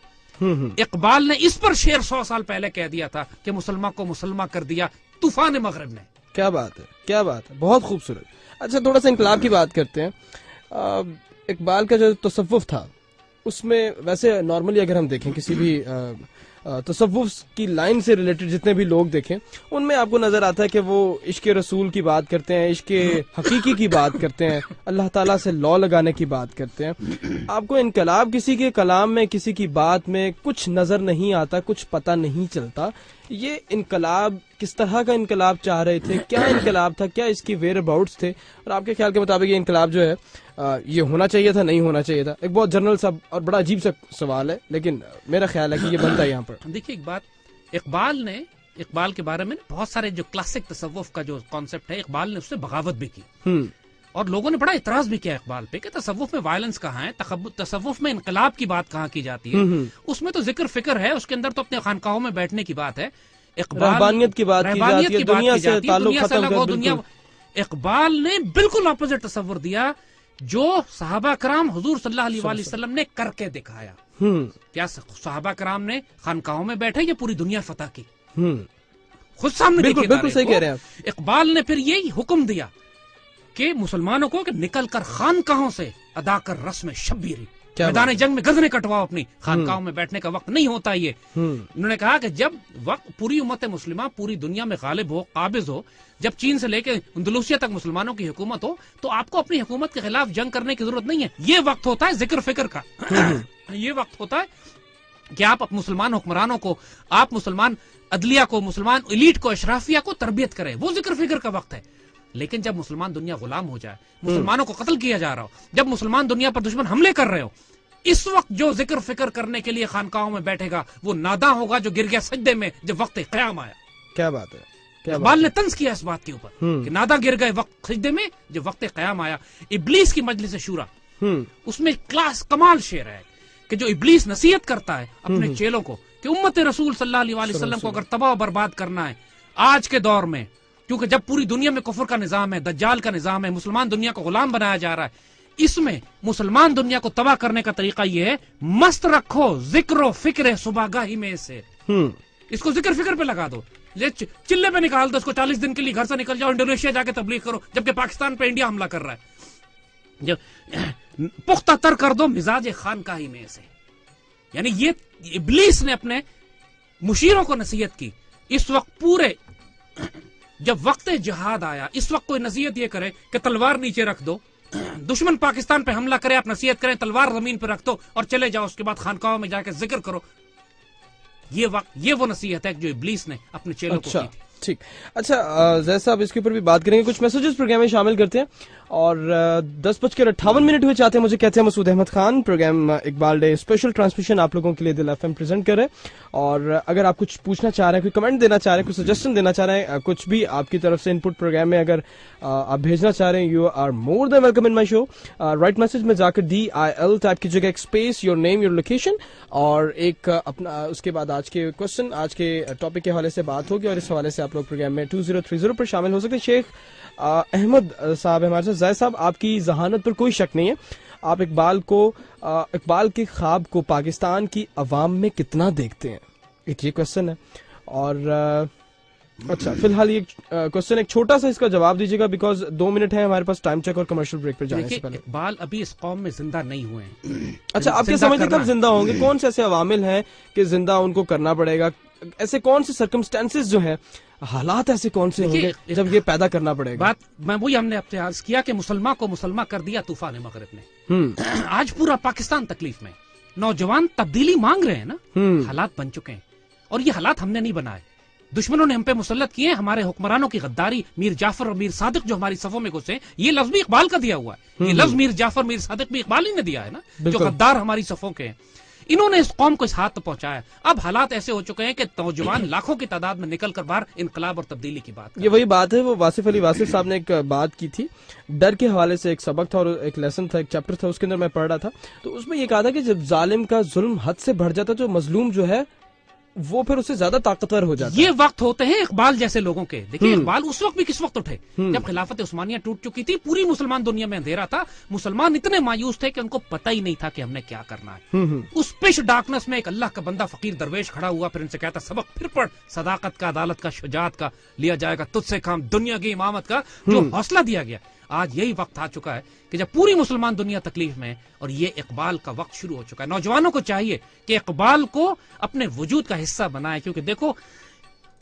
اقبال نے اس پر شعر 100 سال پہلے کہہ دیا تھا کہ مسلمان کو مسلمان کر دیا طوفان مغرب نے. کیا بات ہے، کیا بات ہے، بہت خوبصورت. اچھا تھوڑا سا انقلاب کی بات کرتے ہیں. اقبال کا جو تصوف تھا اس میں ویسے نارملی اگر ہم دیکھیں کسی بھی تصوف کی لائن سے ریلیٹڈ جتنے بھی لوگ دیکھیں ان میں آپ کو نظر آتا ہے کہ وہ عشق رسول کی بات کرتے ہیں، عشق حقیقی کی بات کرتے ہیں، اللہ تعالیٰ سے لو لگانے کی بات کرتے ہیں. آپ کو انقلاب کسی کے کلام میں، کسی کی بات میں کچھ نظر نہیں آتا، کچھ پتہ نہیں چلتا. یہ انقلاب کس طرح کا انقلاب چاہ رہے تھے؟ کیا انقلاب تھا؟ کیا اس کی ویئر اباؤٹس تھے؟ اور آپ کے خیال کے مطابق یہ انقلاب جو ہے یہ ہونا چاہیے تھا، نہیں ہونا چاہیے تھا؟ ایک بہت جنرل سا اور بڑا عجیب سا سوال ہے لیکن میرا خیال ہے کہ یہ بنتا ہے یہاں پر. دیکھیے ایک بات، اقبال کے بارے میں بہت سارے جو کلاسک تصوف کا جو کانسیپٹ ہے اقبال نے اس سے بغاوت بھی کی اور لوگوں نے بڑا اعتراض بھی کیا اقبال پہ کہ تصوف میں وائلنس کہاں ہے، تصوف میں انقلاب کی بات کہاں کی جاتی ہے. اس میں تو ذکر فکر ہے، اس کے اندر تو اپنے خانقاہوں میں بیٹھنے کی بات ہے. رہبانیت کی بات کی جاتی ہے، دنیا سے تعلق ختم کر. اقبال نے بالکل اپوزٹ تصور دیا جو صحابہ کرام حضور صلی اللہ علیہ وآلہ وسلم نے کر کے دکھایا. کیا صحابہ کرام نے خانقاہوں میں بیٹھے یا پوری دنیا فتح کی؟ خود سامنے بالکل صحیح کہہ رہے ہیں. اقبال نے پھر یہی حکم دیا کہ مسلمانوں کو کہ نکل کر خانقاہوں سے ادا کر رسم شبیری، میدان جنگ میں گردنیں کٹواؤ، اپنی خانقاہوں میں بیٹھنے کا وقت نہیں ہوتا. یہ انہوں نے کہا کہ جب وقت پوری امت مسلمہ پوری دنیا میں غالب ہو، قابض ہو، جب چین سے لے کے اندلوسیہ تک مسلمانوں کی حکومت ہو تو آپ کو اپنی حکومت کے خلاف جنگ کرنے کی ضرورت نہیں ہے. یہ وقت ہوتا ہے ذکر فکر کا. یہ وقت ہوتا ہے کہ آپ مسلمان حکمرانوں کو، آپ مسلمان عدلیہ کو، مسلمان ایلیٹ کو، اشرافیہ کو تربیت کریں. وہ ذکر فکر کا وقت ہے. لیکن جب مسلمان دنیا غلام ہو جائے, مسلمانوں کو قتل کیا جا رہا ہو, جب مسلمان دنیا پر دشمن حملے کر رہے ہو, اس وقت جو ذکر فکر کرنے کے لیے خانقاہوں میں بیٹھے گا وہ ناداں ہوگا جو گر گیا سجدے میں جب وقت قیام آیا. کیا بات ہے, اقبال نے طنز کیا اس بات کے اوپر کہ ناداں گر گئے وقت سجدے میں جب وقت قیام آیا. ابلیس کی مجلس شورا, اس میں کلاس کمال شعر ہے کہ جو ابلیس نصیحت کرتا ہے اپنے چیلوں کو کہ امت رسول صلی اللہ علیہ وسلم کو اگر تباہ و برباد کرنا ہے آج کے دور میں, کیونکہ جب پوری دنیا میں کفر کا نظام ہے, دجال کا نظام ہے, مسلمان دنیا کو غلام بنایا جا رہا ہے, اس میں مسلمان دنیا کو تباہ کرنے کا طریقہ یہ ہے مست رکھو ذکر و فکر صبح گاہی میں سے. اس کو ذکر فکر پہ لگا دو, چلے پہ نکال دو اس کو, 40 دن کے لیے گھر سے نکل جاؤ, انڈونیشیا جا کے تبلیغ کرو, جبکہ پاکستان پہ انڈیا حملہ کر رہا ہے. جب پختہ تر کر دو مزاج خانقاہی میں سے. یعنی یہ ابلیس نے اپنے مشیروں کو نصیحت کی. اس وقت پورے جب وقت جہاد آیا, اس وقت کوئی نصیحت یہ کرے کہ تلوار نیچے رکھ دو, دشمن پاکستان پہ حملہ کرے آپ نصیحت کریں تلوار زمین پہ رکھ دو اور چلے جاؤ, اس کے بعد خانقاہوں میں جا کے ذکر کرو. یہ وہ نصیحت ہے جو ابلیس نے اپنے چیلوں کو کی تھی. ٹھیک. اچھا زید صاحب, اس کے اوپر بھی بات کریں گے, کچھ میسیجز پروگرام میں شامل کرتے ہیں. اور 10:58 ہوئے چاہتے ہیں مجھے کہتے ہیں Masood Ahmed Khan, programme Iqbal day special transmission آپ لوگوں کے لیے دل FM پریزنٹ کر رہے ہیں. اور اگر آپ کچھ پوچھنا چاہ رہے ہیں, کوئی کمنٹ دینا چاہ رہے ہیں, کوئی سجیشن دینا چاہ رہے ہیں, کچھ بھی آپ کی طرف سے ان پٹ پروگرام میں اگر آپ بھیجنا چاہ رہے ہیں, you are more than welcome in my show. Right message میں جا کر DIL ٹائپ کیجیے گا, ایک space, your name, your location, اور ایک اپنا, اس کے بعد آج کے کوشچن, آج کے ٹاپک کے حوالے سے بات ہوگی, اور اس حوالے سے آپ لوگ پروگرام میں 2030 پر شامل ہو سکتے ہیں. شیخ احمد صاحب ہمارے ساتھ. زید صاحب, آپ کی ذہانت پر کوئی شک نہیں ہے, آپ اقبال کے خواب کو پاکستان کی عوام میں کتنا دیکھتے ہیں, ایک یہ کوشچن ہے. اور اچھا فی الحال یہ کوشچن ایک چھوٹا سا اس کا جواب دیجیے گا, بیکاز 2 منٹ ہے ہمارے پاس ٹائم چیک اور کمرشل بریک پر جانے سے پہلے. اقبال ابھی اس قوم میں زندہ نہیں ہوئے ہیں. اچھا, آپ کیا سمجھتے ہیں کب زندہ ہوں گے؟ کون سے ایسے عوامل ہیں کہ زندہ ان کو کرنا پڑے گا؟ ایسے کون سے سرکمسٹانسز جو ہیں, حالات ایسے کون سے ہوں گے جب یہ پیدا کرنا پڑے گا؟ بات میں وہی ہم نے آپ سے عرض کیا کہ مسلمان کو مسلمان کر دیا طوفان مغرب نے. آج پورا پاکستان تکلیف میں, نوجوان تبدیلی مانگ رہے ہیں نا, حالات بن چکے ہیں, اور یہ حالات ہم نے نہیں بنائے, دشمنوں نے ہم پہ مسلط کیے ہیں. ہمارے حکمرانوں کی غداری, میر جعفر اور میر صادق جو ہماری صفوں میں گھسے, یہ لفظ بھی اقبال کا دیا ہوا ہے. یہ لفظ میر جعفر میر صادق بھی اقبال ہی نے دیا ہے نا, جو غدار ہماری صفوں کے ہیں. انہوں نے اس قوم کو اس ہاتھ تک پہنچایا. اب حالات ایسے ہو چکے ہیں کہ نوجوان لاکھوں کی تعداد میں نکل کر باہر انقلاب اور تبدیلی کی بات. یہ وہی بات ہے, وہ واصف علی واصف صاحب نے ایک بات کی تھی, ڈر کے حوالے سے ایک سبق تھا اور ایک لیسن تھا, ایک چیپٹر تھا, اس کے اندر میں پڑھ رہا تھا. تو اس میں یہ کہا تھا کہ جب ظالم کا ظلم حد سے بڑھ جاتا, جو مظلوم جو ہے وہ پھر اسے زیادہ طاقتور ہو جاتا ہے. یہ وقت ہوتے ہیں اقبال جیسے لوگوں کے. دیکھیں اقبال اس وقت بھی کس وقت اٹھے جب خلافت عثمانیہ ٹوٹ چکی تھی, پوری مسلمان دنیا میں اندھیرا تھا, مسلمان اتنے مایوس تھے کہ ان کو پتہ ہی نہیں تھا کہ ہم نے کیا کرنا ہے. اس پش ڈارکنس میں ایک اللہ کا بندہ فقیر درویش کھڑا ہوا, پھر ان سے کہتا سبق پھر پڑھ, صداقت کا, عدالت کا, شجاعت کا, لیا جائے گا تجھ سے کام دنیا کی امامت کا, جو حوصلہ دیا گیا. آج یہی وقت آ چکا ہے کہ جب پوری مسلمان دنیا تکلیف میں ہے, اور یہ اقبال کا وقت شروع ہو چکا ہے. نوجوانوں کو چاہیے کہ اقبال کو اپنے وجود کا حصہ بنائے, کیونکہ دیکھو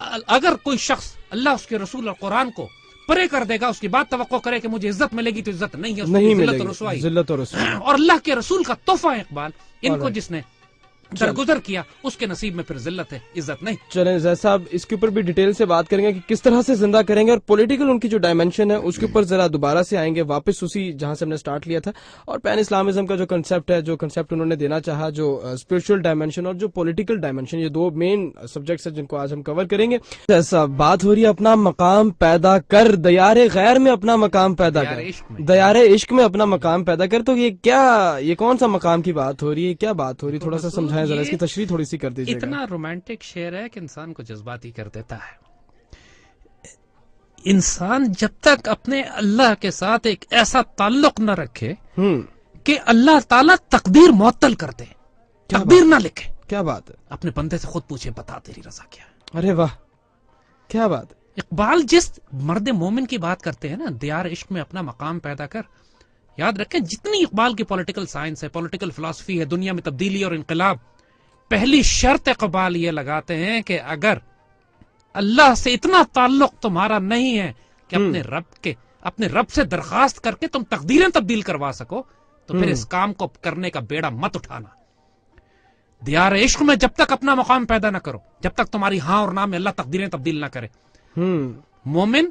اگر کوئی شخص اللہ, اس کے رسول اور قرآن کو پرے کر دے گا, اس کی بات توقع کرے کہ مجھے عزت ملے گی, تو عزت نہیں ہے, ذلت اور رسوائی. اور اللہ کے رسول کا تحفہ ہے اقبال. ان کو جس نے درگزر کیا اس کے نصیب میں پھر ذلت ہے, عزت نہیں. چلیں زید صاحب, اس کے اوپر بھی ڈیٹیل سے بات کریں گے کہ کس طرح سے زندہ کریں گے, اور پولیٹیکل ان کی جو ڈائمنشن ہے اس کے اوپر ذرا دوبارہ سے آئیں گے, واپس اسی جہاں سے ہم نے سٹارٹ لیا تھا. اور پین اسلامزم کا جو کنسیپٹ ہے, جو کنسیپٹ انہوں نے دینا چاہا, جو اسپرچل ڈائمنشن اور جو پولیٹیکل ڈائمنشن, یہ 2 مین سبجیکٹس ہیں جن کو آج ہم کور کریں گے. ایسا بات ہو رہی ہے اپنا مقام پیدا کر, دیار غیر میں اپنا مقام پیدا کر, دیار عشق میں اپنا مقام پیدا کر. تو یہ کون سا مقام کی بات ہو رہی ہے, کیا بات ہو رہی ہے, تھوڑا سا سمجھائیں ذرا, اس کی تشریح تھوڑی سی کر دیجیے. اتنا رومانٹک شعر ہے کہ انسان کو جذباتی کر دیتا ہے. انسان جب تک اپنے اللہ کے ساتھ ایک ایسا تعلق نہ رکھے کہ اللہ تعالیٰ تقدیر معطل کر دے, تقدیر نہ لکھے. کیا بات ہے, اپنے بندے سے خود پوچھے بتا تیری رضا کیا ہے. ارے واہ, کیا بات ہے. اقبال جس مرد مومن کی بات کرتے ہیں نا, دیار عشق میں اپنا مقام پیدا کر, یاد رکھیں جتنی اقبال کی پولیٹیکل سائنس ہے, پولیٹیکل فلسفی ہے, دنیا میں تبدیلی اور انقلاب, پہلی شرط اقبال یہ لگاتے ہیں کہ اگر اللہ سے اتنا تعلق تمہارا نہیں ہے کہ اپنے رب سے درخواست کر کے تم تقدیریں تبدیل کروا سکو, تو پھر اس کام کو کرنے کا بیڑا مت اٹھانا. دیار عشق میں جب تک اپنا مقام پیدا نہ کرو, جب تک تمہاری ہاں اور نہ میں اللہ تقدیریں تبدیل نہ کرے, مومن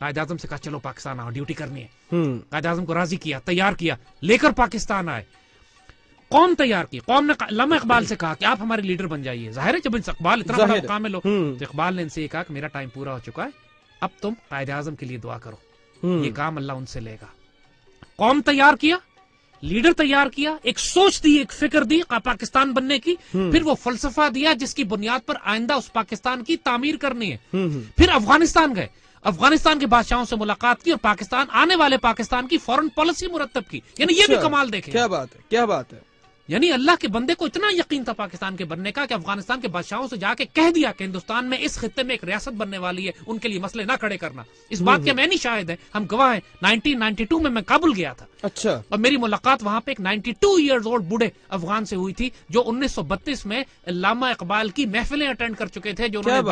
قائد اعظم سے کہا چلو پاکستان آؤ, ڈیوٹی کرنی ہے. قائد اعظم کو راضی کیا, تیار کیا, لے کر پاکستان آئے. قوم تیار کی. قوم نے علامہ اقبال سے کہا کہ آپ ہمارے لیڈر بن جائیے. ظاہر ہے جب اقبال اتنا بڑا مقام ہے, تو اقبال نے ان سے یہ کہا کہ میرا ٹائم پورا ہو چکا ہے, اب تم قائد اعظم کے لیے دعا کرو, یہ کام اللہ ان سے لے گا. قوم تیار کیا, لیڈر تیار کیا, ایک سوچ دی, ایک فکر دی پاکستان بننے کی, پھر وہ فلسفہ دیا جس کی بنیاد پر آئندہ اس پاکستان کی تعمیر کرنی ہے. پھر افغانستان گئے, افغانستان کے بادشاہوں سے ملاقات کی اور پاکستان آنے والے پاکستان کی فورن پالیسی مرتب کی. یعنی یہ بھی کمال دیکھیں. کیا بات ہے, کیا بات ہے. یعنی اللہ کے بندے کو اتنا یقین تھا پاکستان کے بننے کا کہ افغانستان کے بادشاہوں سے جا کے کہہ دیا کہ ہندوستان میں اس خطے میں ایک ریاست بننے والی ہے, ان کے لیے مسئلے نہ کھڑے کرنا. اس بات کے میں نہیں شاہد ہیں, ہم گواہ ہیں. 1992 میں کابل گیا تھا. اچھا. اور میری ملاقات وہاں پہ ایک 92 ایئرز اولڈ بوڑھے افغان سے ہوئی تھی جو 1932 میں علامہ اقبال کی محفلیں اٹینڈ کر چکے تھے, جو انہوں نے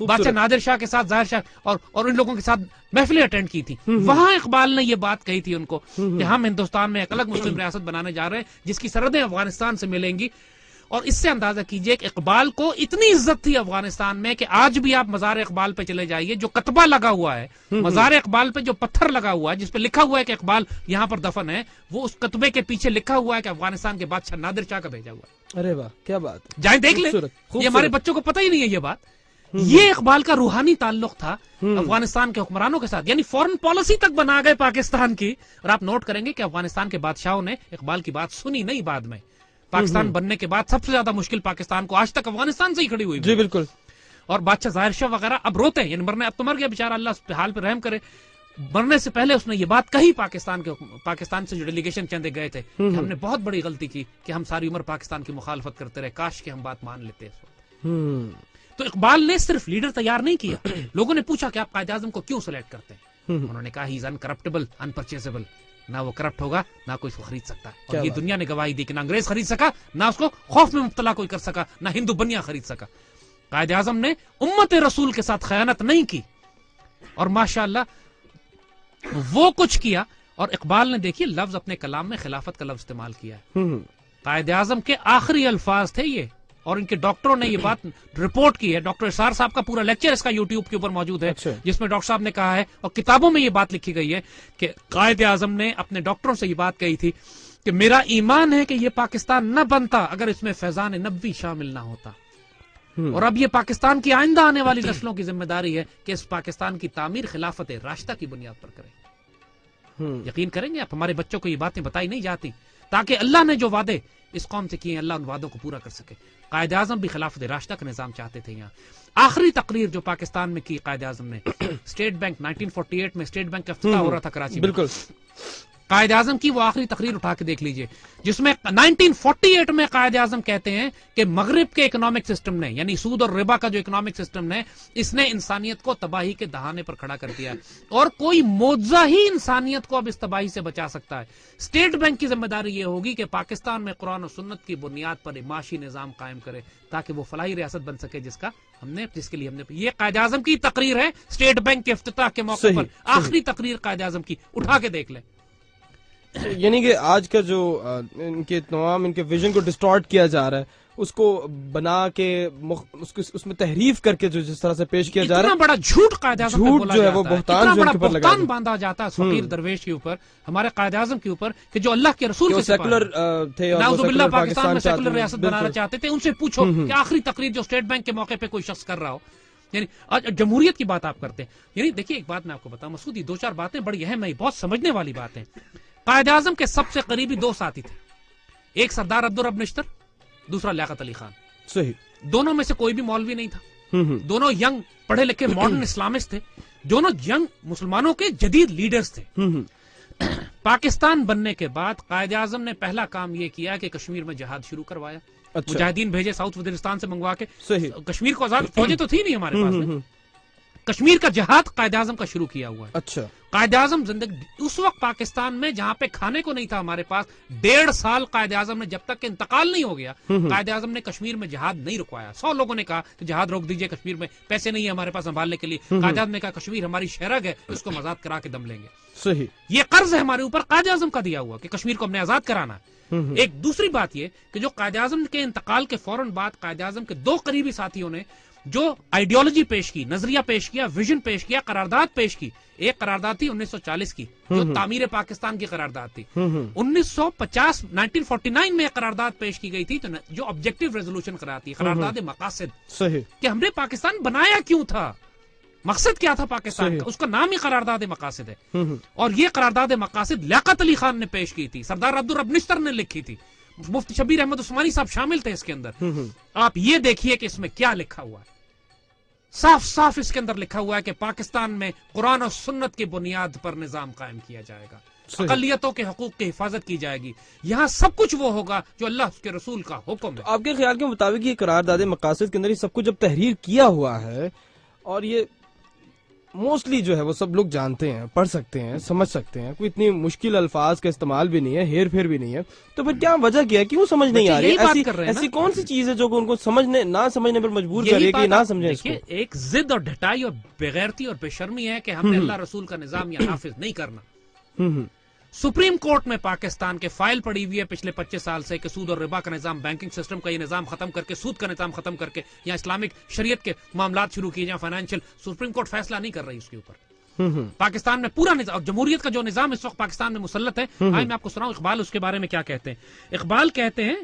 بادشاہ نادر شاہ کے ساتھ, ظاہر شاہ اور ان لوگوں کے ساتھ محفلیں اٹینڈ کی تھی. وہاں اقبال نے یہ بات کہی تھی ان کو کہ ہم ہندوستان میں ایک الگ مسلم ریاست بنانے جا رہے ہیں جس کی سرحدیں افغانستان سے ملیں گی. اور اس سے اندازہ کیجئے کہ اقبال کو اتنی عزت تھی افغانستان میں کہ آج بھی آپ مزار اقبال پہ چلے جائیے, جو کتبہ لگا ہوا ہے مزار اقبال پہ, جو پتھر لگا ہوا ہے جس پہ لکھا ہوا ہے کہ اقبال یہاں پر دفن ہے, وہ اس کتبے کے پیچھے لکھا ہوا ہے کہ افغانستان کے بادشاہ نادر شاہ کا بھیجا ہوا ہے. ارے واہ, کیا بات ہے. جائیں دیکھ لیں, یہ ہمارے بچوں کو پتہ ہی نہیں ہے یہ بات. یہ اقبال کا روحانی تعلق تھا افغانستان کے حکمرانوں کے ساتھ, یعنی فورن پالیسی تک بنا گئے پاکستان کی. اور آپ نوٹ کریں گے کہ افغانستان کے بادشاہوں نے اقبال کی بات سنی نہیں. بعد میں پاکستان بننے کے بعد سب سے زیادہ مشکل پاکستان کو آج تک افغانستان سے ہی کھڑی ہوئی. جی بالکل. اور بادشاہ ظاہر شاہ وغیرہ اب روتے ہیں, یعنی مرنے, اب تو مر گیا بیچارہ, اللہ اس حال پہ رحم کرے. مرنے سے پہلے اس نے یہ بات کہی پاکستان سے جو ڈیلیگیشن چندے گئے تھے کہ ہم نے بہت بڑی غلطی کی کہ ہم ساری عمر پاکستان کی مخالفت کرتے رہے, کاش کہ ہم بات مان لیتے اس وقت. تو اقبال نے صرف لیڈر تیار نہیں کیا. لوگوں نے پوچھا کہ آپ قائد اعظم کو کیوں سلیکٹ کرتے ہیں, انہوں نے کہا ہی از انکرپٹیبل, انپرچیزیبل, نہ وہ کرپٹ ہوگا نہ کوئی اس کو خرید سکتا ہے. اور یہ دنیا نے گواہی دی کہ نہ انگریز خرید سکا, نہ اس کو خوف میں مبتلا کوئی کر سکا, نہ ہندو بنیا خرید سکا. قائد اعظم نے امت رسول کے ساتھ خیانت نہیں کی, اور ماشاءاللہ وہ کچھ کیا. اور اقبال نے دیکھیے لفظ اپنے کلام میں خلافت کا لفظ استعمال کیا ہے. قائد اعظم کے آخری الفاظ تھے یہ, اور ان کے ڈاکٹروں نے یہ بات رپورٹ کی ہے. ڈاکٹر اسرار صاحب کا پورا لیکچر اس کا یوٹیوب کے اوپر موجود ہے, جس میں ڈاکٹر صاحب نے کہا ہے, اور کتابوں میں یہ بات لکھی گئی ہے کہ قائد اعظم نے اپنے ڈاکٹروں سے یہ بات کہی تھی کہ میرا ایمان ہے کہ یہ پاکستان نہ بنتا اگر اس میں فیضان نبوی شامل نہ ہوتا. اور اب یہ پاکستان کی آئندہ آنے والی نسلوں کی ذمہ داری ہے کہ اس پاکستان کی تعمیر خلافت راشدہ کی بنیاد پر کریں. یقین کریں گے آپ, ہمارے بچوں کو یہ باتیں بتائی نہیں جاتی تاکہ اللہ نے جو وعدے اس قوم سے کیے ہیں اللہ ان وعدوں کو پورا کر سکے. قائد اعظم بھی خلافت راشدہ کا نظام چاہتے تھے. یہاں آخری تقریر جو پاکستان میں کی قائد اعظم نے, اسٹیٹ بینک 1948 میں اسٹیٹ بینک کا افتتاح ہو رہا تھا کراچی میں, بالکل قائد اعظم کی وہ آخری تقریر اٹھا کے دیکھ لیجئے, جس میں 1948 میں قائد اعظم کہتے ہیں کہ مغرب کے اکنامک سسٹم نے, یعنی سود اور ربا کا جو اکنامک سسٹم ہے, اس نے انسانیت کو تباہی کے دہانے پر کھڑا کر دیا ہے, اور کوئی معجزہ ہی انسانیت کو اب اس تباہی سے بچا سکتا ہے. اسٹیٹ بینک کی ذمہ داری یہ ہوگی کہ پاکستان میں قرآن و سنت کی بنیاد پر ایک معاشی نظام قائم کرے تاکہ وہ فلاحی ریاست بن سکے جس کے لیے ہم نے یہ قائد اعظم کی تقریر ہے اسٹیٹ بینک کے افتتاح کے موقع پر. آخری تقریر قائد اعظم کی اٹھا کے دیکھ لیں. یعنی کہ آج کا جو ان کے تمام ان کے ویژن کو ڈسٹارٹ کیا جا رہا ہے, اس کو بنا کے اس میں تحریف کر کے جو جس طرح سے پیش کیا جا رہا ہے, اتنا بڑا جھوٹ قائد اعظم پہ بولا جو ہے جاتا وہ ہے, بہتان اتنا جو بڑا ان کے اوپر بہتان باندھا جاتا ہے فقیر درویش کے اوپر, ہمارے قائد اعظم کے اوپر, کہ جو اللہ کے رسول کے سیکولر تھے اور نعوذ باللہ پاکستان میں سیکولر ریاست بنانا چاہتے تھے. ان سے پوچھو کہ آخری تقریر جو اسٹیٹ بینک کے موقع پہ کوئی شخص کر رہا ہو, یعنی آج جمہوریت کی بات آپ کرتے ہیں. یعنی دیکھیے ایک بات میں آپ کو بتاؤں مسعود, یہ 2-4 باتیں بڑی اہم ہیں, بہت سمجھنے والی باتیں. قائد اعظم کے سب سے قریبی 2 ساتھی تھے, ایک سردار عبدالرب نشتر, دوسرا لیاقت علی خان. صحیح. دونوں میں سے کوئی بھی مولوی نہیں تھا, دونوں ینگ پڑھے لکھے ماڈرن اسلامسٹ تھے, دونوں ینگ مسلمانوں کے جدید لیڈرز تھے. پاکستان بننے کے بعد قائد اعظم نے پہلا کام یہ کیا کہ کشمیر میں جہاد شروع کروایا. مجاہدین بھیجے ساؤتھ وزیرستان سے منگوا کے. کشمیر کو آزاد فوجیں تو تھی نہیں ہمارے پاس میں, کشمیر کا جہاد قائد اعظم کا شروع کیا ہوا ہے. اچھا. قائد اعظم زندگی اس وقت پاکستان میں جہاں پہ کھانے کو نہیں تھا ہمارے پاس, 1.5 سال قائد اعظم نے, جب تک کہ انتقال نہیں ہو گیا, قائد اعظم نے کشمیر میں جہاد نہیں رکوایا. 100 لوگوں نے کہا کہ جہاد روک دیجئے, کشمیر میں پیسے نہیں ہے ہمارے پاس سنبھالنے کے لیے. قائد اعظم نے کہا کشمیر ہماری شہرگ ہے, اس کو آزاد کرا کے دم لیں گے. صحیح. یہ قرض ہے ہمارے اوپر قائد اعظم کا دیا ہوا کہ کشمیر کو ہم نے آزاد کرانا ہے. ایک دوسری بات یہ کہ جو قائد اعظم کے انتقال کے فوراً بعد قائد اعظم کے 2 قریبی ساتھیوں نے جو آئیڈیالوجی پیش کی, نظریہ پیش کیا, ویژن پیش کیا, قرارداد پیش کی. ایک قرارداد تھی 1940 کی جو تعمیر پاکستان کی قرارداد تھی. 1949 میں ایک قرارداد پیش کی گئی تھی جو آبجیکٹو ریزولوشن کراتی, قرارداد مقاصد, صحیح, کہ ہم نے پاکستان بنایا کیوں تھا, مقصد کیا تھا پاکستان کا, اس کا نام ہی قرارداد مقاصد ہے. اور یہ قرارداد مقاصد لیاقت علی خان نے پیش کی تھی, سردار عبدالرب نشتر نے لکھی تھی, مفتی شبیر احمد عثمانی صاحب شامل تھے اس کے اندر. آپ یہ دیکھیے کہ اس میں کیا لکھا ہوا ہے, صاف صاف اس کے اندر لکھا ہوا ہے کہ پاکستان میں قرآن اور سنت کی بنیاد پر نظام قائم کیا جائے گا, اقلیتوں کے حقوق کی حفاظت کی جائے گی, یہاں سب کچھ وہ ہوگا جو اللہ اس کے رسول کا حکم ہے. آپ کے خیال کے مطابق یہ قرارداد مقاصد کے اندر یہ سب کچھ جب تحریر کیا ہوا ہے, اور یہ موسٹلی جو ہے وہ سب لوگ جانتے ہیں, پڑھ سکتے ہیں, سمجھ سکتے ہیں, کوئی اتنی مشکل الفاظ کا استعمال بھی نہیں ہے, ہیر پھیر بھی نہیں ہے, تو پھر کیا وجہ کیا ہے, کیوں سمجھ نہیں آ رہی, ایسی کون سی چیز ہے جو ان کو سمجھنے نہ سمجھنے پر مجبور کر رہی ہے کہ نہ سمجھیں اس کو؟ ایک ضد اور ڈھٹائی اور بغیرتی اور بے شرمی ہے کہ ہم نے اللہ رسول کا نظام یا نافذ نہیں کرنا. سپریم کورٹ میں پاکستان کے فائل پڑی ہوئی ہے پچھلے 25 سال سے کہ سود اور ربا کا نظام, بینکنگ سسٹم کا یہ نظام ختم کر کے سود کا نظام ختم کر کے یا اسلامک شریعت کے معاملات شروع کیے جائیں, فائنینشیل. سپریم کورٹ فیصلہ نہیں کر رہی اس کے اوپر. پاکستان میں پورا نظام, جمہوریت کا جو نظام اس وقت پاکستان میں مسلط ہے, آئے میں آپ کو سناؤں اقبال اس کے بارے میں کیا کہتے ہیں. اقبال کہتے ہیں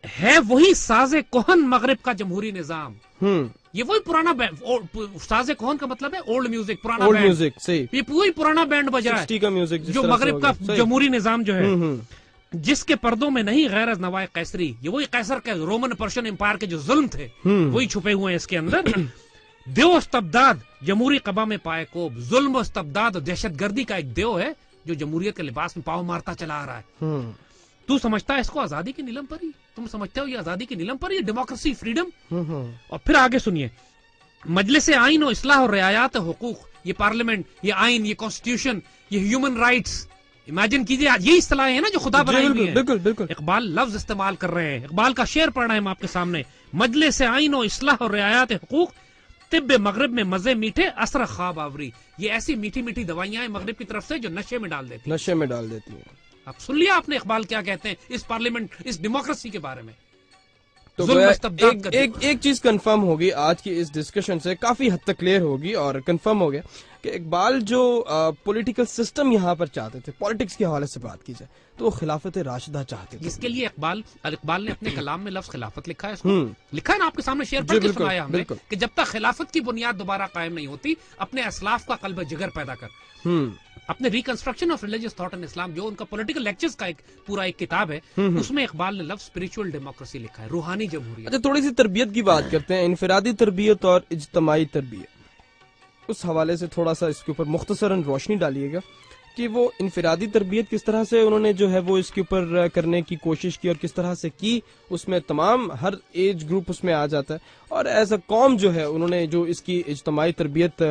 ہے وہی ساز کہن مغرب کا جمہوری نظام. یہ وہی پرانا ساز کہن کا مطلب ہے اولڈ میوزک, پرانا میوزک, یہ وہی پرانا بینڈ بج رہا ہے جو مغرب کا جمہوری نظام جو ہے, جس کے پردوں میں نہیں غیر از نوائے قیصری. یہ وہی قیصر کے رومن پرشین امپائر کے جو ظلم تھے وہی چھپے ہوئے ہیں اس کے اندر. دیو استبداد جمہوری قبا میں پائے کوب, ظلم و استبداد اور دہشت گردی کا ایک دیو ہے جو جمہوریت کے لباس میں پاؤں مارتا چلا آ رہا ہے. تو سمجھتا ہے اس کو آزادی کی نیلم پری, تم سمجھتے ہو یہ آزادی کی نیلم پری, ڈیموکریسی, فریڈم. اور پھر آگے سنیے, مجلس آئین و اصلاح اور رعایات حقوق, یہ پارلیمنٹ, یہ آئین, یہ کانسٹیٹیوشن, یہ ہیومن رائٹس. امیجن کیجئے یہی اصطلاح ہے نا جو خدا بنائی ہوئی ہے. بالکل اقبال لفظ استعمال کر رہے ہیں, اقبال کا شعر پڑھ رہے ہیں ہم آپ کے سامنے. مجلس آئین و اصلاح اور رعایات حقوق, طب مغرب میں مزے میٹھے, اثر خواب آوری. یہ ایسی میٹھی میٹھی دوائیاں ہیں مغرب کی طرف سے جو نشے میں ڈال دیتی ہیں. اب سن لیا آپ نے اقبال کیا کہتے ہیں اس پارلیمنٹ, اس ڈیموکریسی کے بارے میں. تو ایک چیز کنفرم ہوگی آج کی اس ڈسکشن سے, کافی حد تک کلیئر ہوگی اور کنفرم ہو گیا کہ اقبال جو پولیٹیکل سسٹم یہاں پر چاہتے تھے, پالیٹکس کے حوالے سے بات کی جائے تو وہ خلافت راشدہ چاہتے تھے. جس کے لیے اقبال نے اپنے کلام میں لفظ خلافت لکھا ہے, اس کو لکھا ہے نا آپ کے سامنے, شعر پڑھ کے سنایا ہم نے کہ جب تک خلافت کی بنیاد دوبارہ قائم نہیں ہوتی, اپنے اسلاف کا قلب جگر پیدا کر. اپنے reconstruction of religious thought in Islam جو ان کا پولیٹیکل لیکچرز کا پورا ایک کتاب ہے, اس میں اقبال نے لفظ اسپرچوئل ڈیموکریسی لکھا ہے, روحانی جمہوریت. اچھا, تھوڑی سی تربیت کی بات کرتے ہیں, انفرادی تربیت اور اجتماعی تربیت. اس حوالے سے تھوڑا سا اس کے اوپر مختصراً روشنی ڈالیے گا کہ وہ انفرادی تربیت کس طرح سے انہوں نے جو ہے وہ اس کے اوپر کرنے کی کوشش کی اور کس طرح سے کی. اس میں تمام ہر ایج گروپ اس میں آ جاتا ہے, اور ایز اے قوم جو ہے انہوں نے جو اس کی اجتماعی تربیت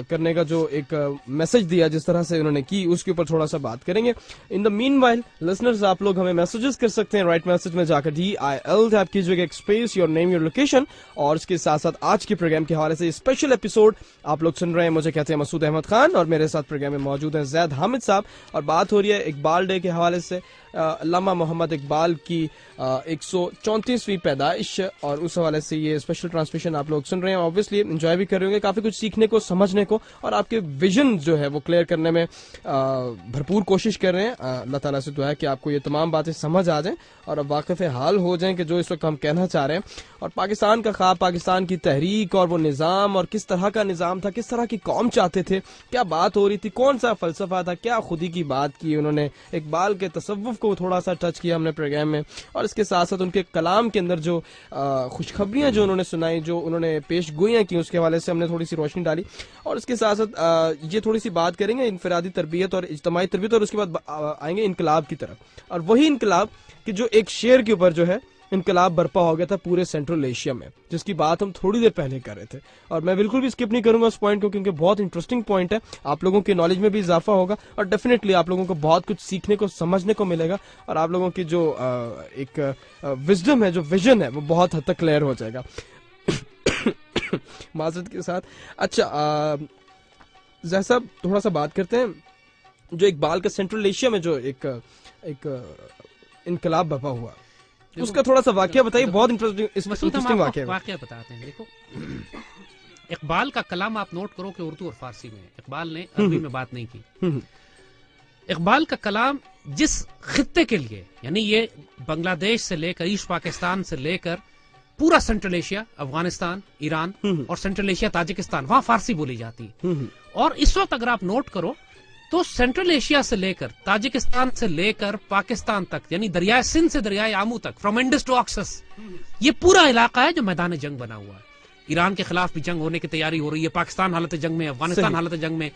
کرنے کا جو ایک میسج دیا, جس طرح سے انہوں نے کی, اس کے اوپر تھوڑا سا بات کریں گے. ان دا مین وائل لسنرز, آپ لوگ ہمیں میسجز کر سکتے ہیں, رائٹ میسج میں جا کر DIL ٹیپ کیجیے گا, ایک space, your name, your location. اور اس کے ساتھ ساتھ آج کے پروگرام کے حوالے سے اسپیشل ایپیسوڈ آپ لوگ سن رہے ہیں. مجھے کہتے ہیں مسعود احمد خان, اور میرے ساتھ پروگرام میں موجود ہیں زید حامد صاحب, اور بات ہو رہی ہے اقبال ڈے کے حوالے سے. علامہ محمد اقبال کی 134ویں پیدائش, اور اس حوالے سے یہ اسپیشل ٹرانسمیشن آپ لوگ سن رہے ہیں. آبویسلی انجوائے بھی کر رہے ہوں گے, کافی کچھ سیکھنے کو, سمجھنے کو, اور آپ کے ویژن جو ہے وہ کلیئر کرنے میں بھرپور کوشش کر رہے ہیں. اللہ تعالیٰ سے دعا ہے کہ آپ کو یہ تمام باتیں سمجھ آ جائیں اور اب واقف حال ہو جائیں کہ جو اس وقت ہم کہنا چاہ رہے ہیں. اور پاکستان کا خواب, پاکستان کی تحریک اور وہ نظام, اور کس طرح کا نظام تھا, کس طرح کی قوم چاہتے تھے, کیا بات ہو رہی تھی, کون سا فلسفہ تھا, کیا خودی کی بات کی انہوں نے. اقبال کے تصوف کو تھوڑا سا ٹچ کیا ہم نے پروگرام میں, اور اس کے ساتھ ساتھ ان کے کلام کے اندر جو خوشخبریاں جو انہوں نے سنائی, جو انہوں نے پیش گوئیاں کی, اس کے حوالے سے ہم نے تھوڑی سی روشنی ڈالی. اور اس کے ساتھ ساتھ یہ تھوڑی سی بات کریں گے انفرادی تربیت اور اجتماعی تربیت, اور اس کے بعد آئیں گے انقلاب کی طرف. اور وہی انقلاب کہ جو ایک شعر کے اوپر جو ہے انقلاب برپا ہو گیا تھا پورے سینٹرل ایشیا میں, جس کی بات ہم تھوڑی دیر پہلے کر رہے تھے. اور میں بالکل بھی اسکپ نہیں کروں گا اس پوائنٹ کو, کیونکہ بہت انٹرسٹنگ پوائنٹ ہے. آپ لوگوں کی نالج میں بھی اضافہ ہوگا, اور ڈیفینیٹلی آپ لوگوں کو بہت کچھ سیکھنے کو, سمجھنے کو ملے گا, اور آپ لوگوں کی جو ایک وزڈم ہے, جو ویژن ہے, وہ بہت حد تک کلیئر ہو جائے گا. معذرت کے ساتھ. اچھا زاہد صاحب, تھوڑا سا بات کرتے ہیں جو اقبال کا سینٹرل ایشیا میں جو ایک انقلاب برپا ہوا. اس کا تھوڑا سا واقعہ بتائیے, بہت مسعود ہم انٹرسٹنگ آپ واقعہ کو ہے. واقعہ بتاتے ہیں. دیکھو اقبال کا کلام آپ نوٹ کرو کہ اردو اور فارسی میں, اقبال نے عربی میں بات نہیں کی. اقبال کا کلام جس خطے کے لیے, یعنی یہ بنگلہ دیش سے لے کر ایسٹ پاکستان سے لے کر پورا سینٹرل ایشیا, افغانستان, ایران اور سینٹرل ایشیا تاجکستان, وہاں فارسی بولی جاتی ہے. اور اس وقت اگر آپ نوٹ کرو تو سینٹرل ایشیا سے لے کر تاجکستان سے لے کر پاکستان تک, یعنی دریائے سندھ سے دریائے آمو تک, فرام انڈس ٹو آکسس, یہ پورا علاقہ ہے جو میدان جنگ بنا ہوا ہے. ایران کے خلاف بھی جنگ ہونے کی تیاری ہو رہی ہے, پاکستان حالت جنگ میں, افغانستان حالت جنگ میں.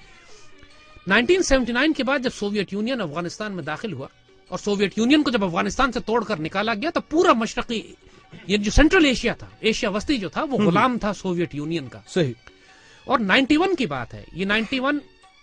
1979 کے بعد جب سوویت یونین افغانستان میں داخل ہوا اور سوویت یونین کو جب افغانستان سے توڑ کر نکالا گیا تو پورا مشرقی, یہ جو سینٹرل ایشیا تھا, ایشیا وسطی جو تھا, وہ غلام تھا سوویت یونین کا. صحیح. اور 91 کی بات ہے, یہ 91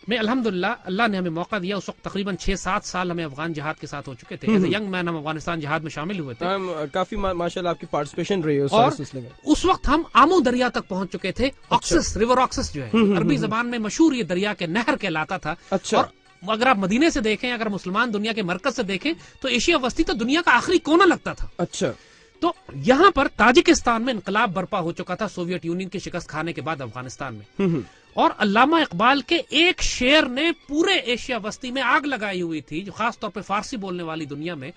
میں الحمدللہ اللہ نے ہمیں موقع دیا. اس وقت تقریباً 6-7 سال ہمیں افغان جہاد کے ساتھ ہو چکے تھے. ایز اے ینگ مین ہم افغانستان جہاد میں شامل ہوئے تھے. کافی ماشاءاللہ آپ کی پارٹیسپیشن رہی ہے اور اس سلسلے میں. اس وقت ہم آمو دریا تک پہنچ چکے تھے. آکسس, ریور آکسس جو ہے عربی زبان میں مشہور یہ دریا کے نہر کہلاتا تھا. اچھا. اور اگر آپ مدینے سے دیکھیں, اگر مسلمان دنیا کے مرکز سے دیکھیں تو ایشیا وسطی تو دنیا کا آخری کونا لگتا تھا. اچھا. تو یہاں پر تاجکستان میں انقلاب برپا ہو چکا تھا سوویت یونین کی شکست کھانے کے بعد افغانستان میں. اور علامہ اقبال کے ایک شعر نے پورے ایشیا وسطی میں آگ لگائی ہوئی تھی, جو خاص طور پہ فارسی بولنے والی دنیا میں.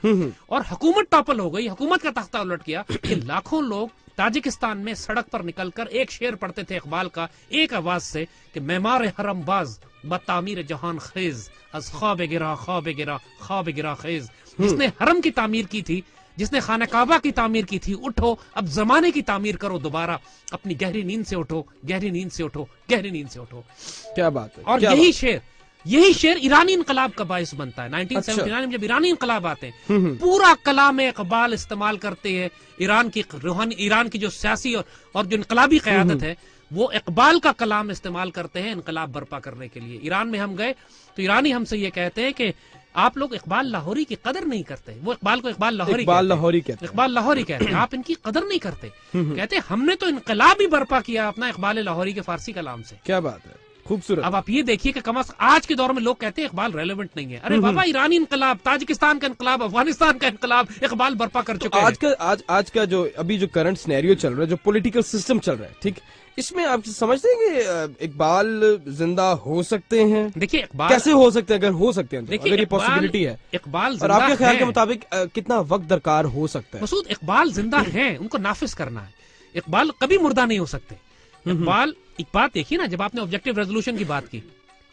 اور حکومت ٹاپل ہو گئی, حکومت کا تختہ الٹ گیا کہ لاکھوں لوگ تاجکستان میں سڑک پر نکل کر ایک شعر پڑھتے تھے اقبال کا ایک آواز سے کہ معمار حرم باز بتعمیر جہان خیز, از خواب گرا خواب گرا خواب گرا خیز. جس نے حرم کی تعمیر کی تھی, جس نے خانہ کعبہ کی تعمیر کی تھی, اٹھو اب زمانے کی تعمیر کرو دوبارہ, اپنی گہری نیند سے اٹھو, گہری نیند سے اٹھو, گہری نیند سے اٹھو. کیا بات ہے. اور یہی شعر ایرانی انقلاب کا باعث بنتا ہے. 1979 میں جب ایرانی انقلاب آتے ہیں, پورا کلام اقبال استعمال کرتے ہیں. ایران کی جو سیاسی اور جو انقلابی قیادت ہے, وہ اقبال کا کلام استعمال کرتے ہیں انقلاب برپا کرنے کے لیے. ایران میں ہم گئے تو ایرانی ہم سے یہ کہتے ہیں کہ آپ لوگ اقبال لاہوری کی قدر نہیں کرتے. وہ اقبال کو اقبال لاہوری کہتے ہیں. آپ ان کی قدر نہیں کرتے. کہتے ہم نے تو انقلاب ہی برپا کیا اپنا اقبال لاہوری کے فارسی کلام سے. کیا بات ہے, خوبصورت. اب آپ یہ دیکھیے کہ کم از کم آج کے دور میں لوگ کہتے ہیں اقبال ریلیونٹ نہیں ہے. ارے بابا, ایرانی انقلاب, تاجکستان کا انقلاب, افغانستان کا انقلاب اقبال برپا کر چکے ہیں. آج کا جو ابھی جو کرنٹ سینیریو چل رہا ہے, جو پولیٹیکل سسٹم چل رہا ہے, ٹھیک, اس میں آپ سمجھتے ہیں کہ اقبال زندہ ہو سکتے ہیں؟ دیکھیے اقبال کیسے ہو سکتے ہیں, اگر ہو سکتے ہیں, اگر یہ پاسبلٹی ہے, اقبال اور آپ کے خیال کے مطابق کتنا وقت درکار ہو سکتا ہے؟ مسعود, اقبال زندہ ہیں, ان کو نافذ کرنا ہے. اقبال کبھی مردہ نہیں ہو سکتے. اقبال, ایک بات دیکھیے نا, جب آپ نے آبجیکٹو ریزولوشن کی بات کی,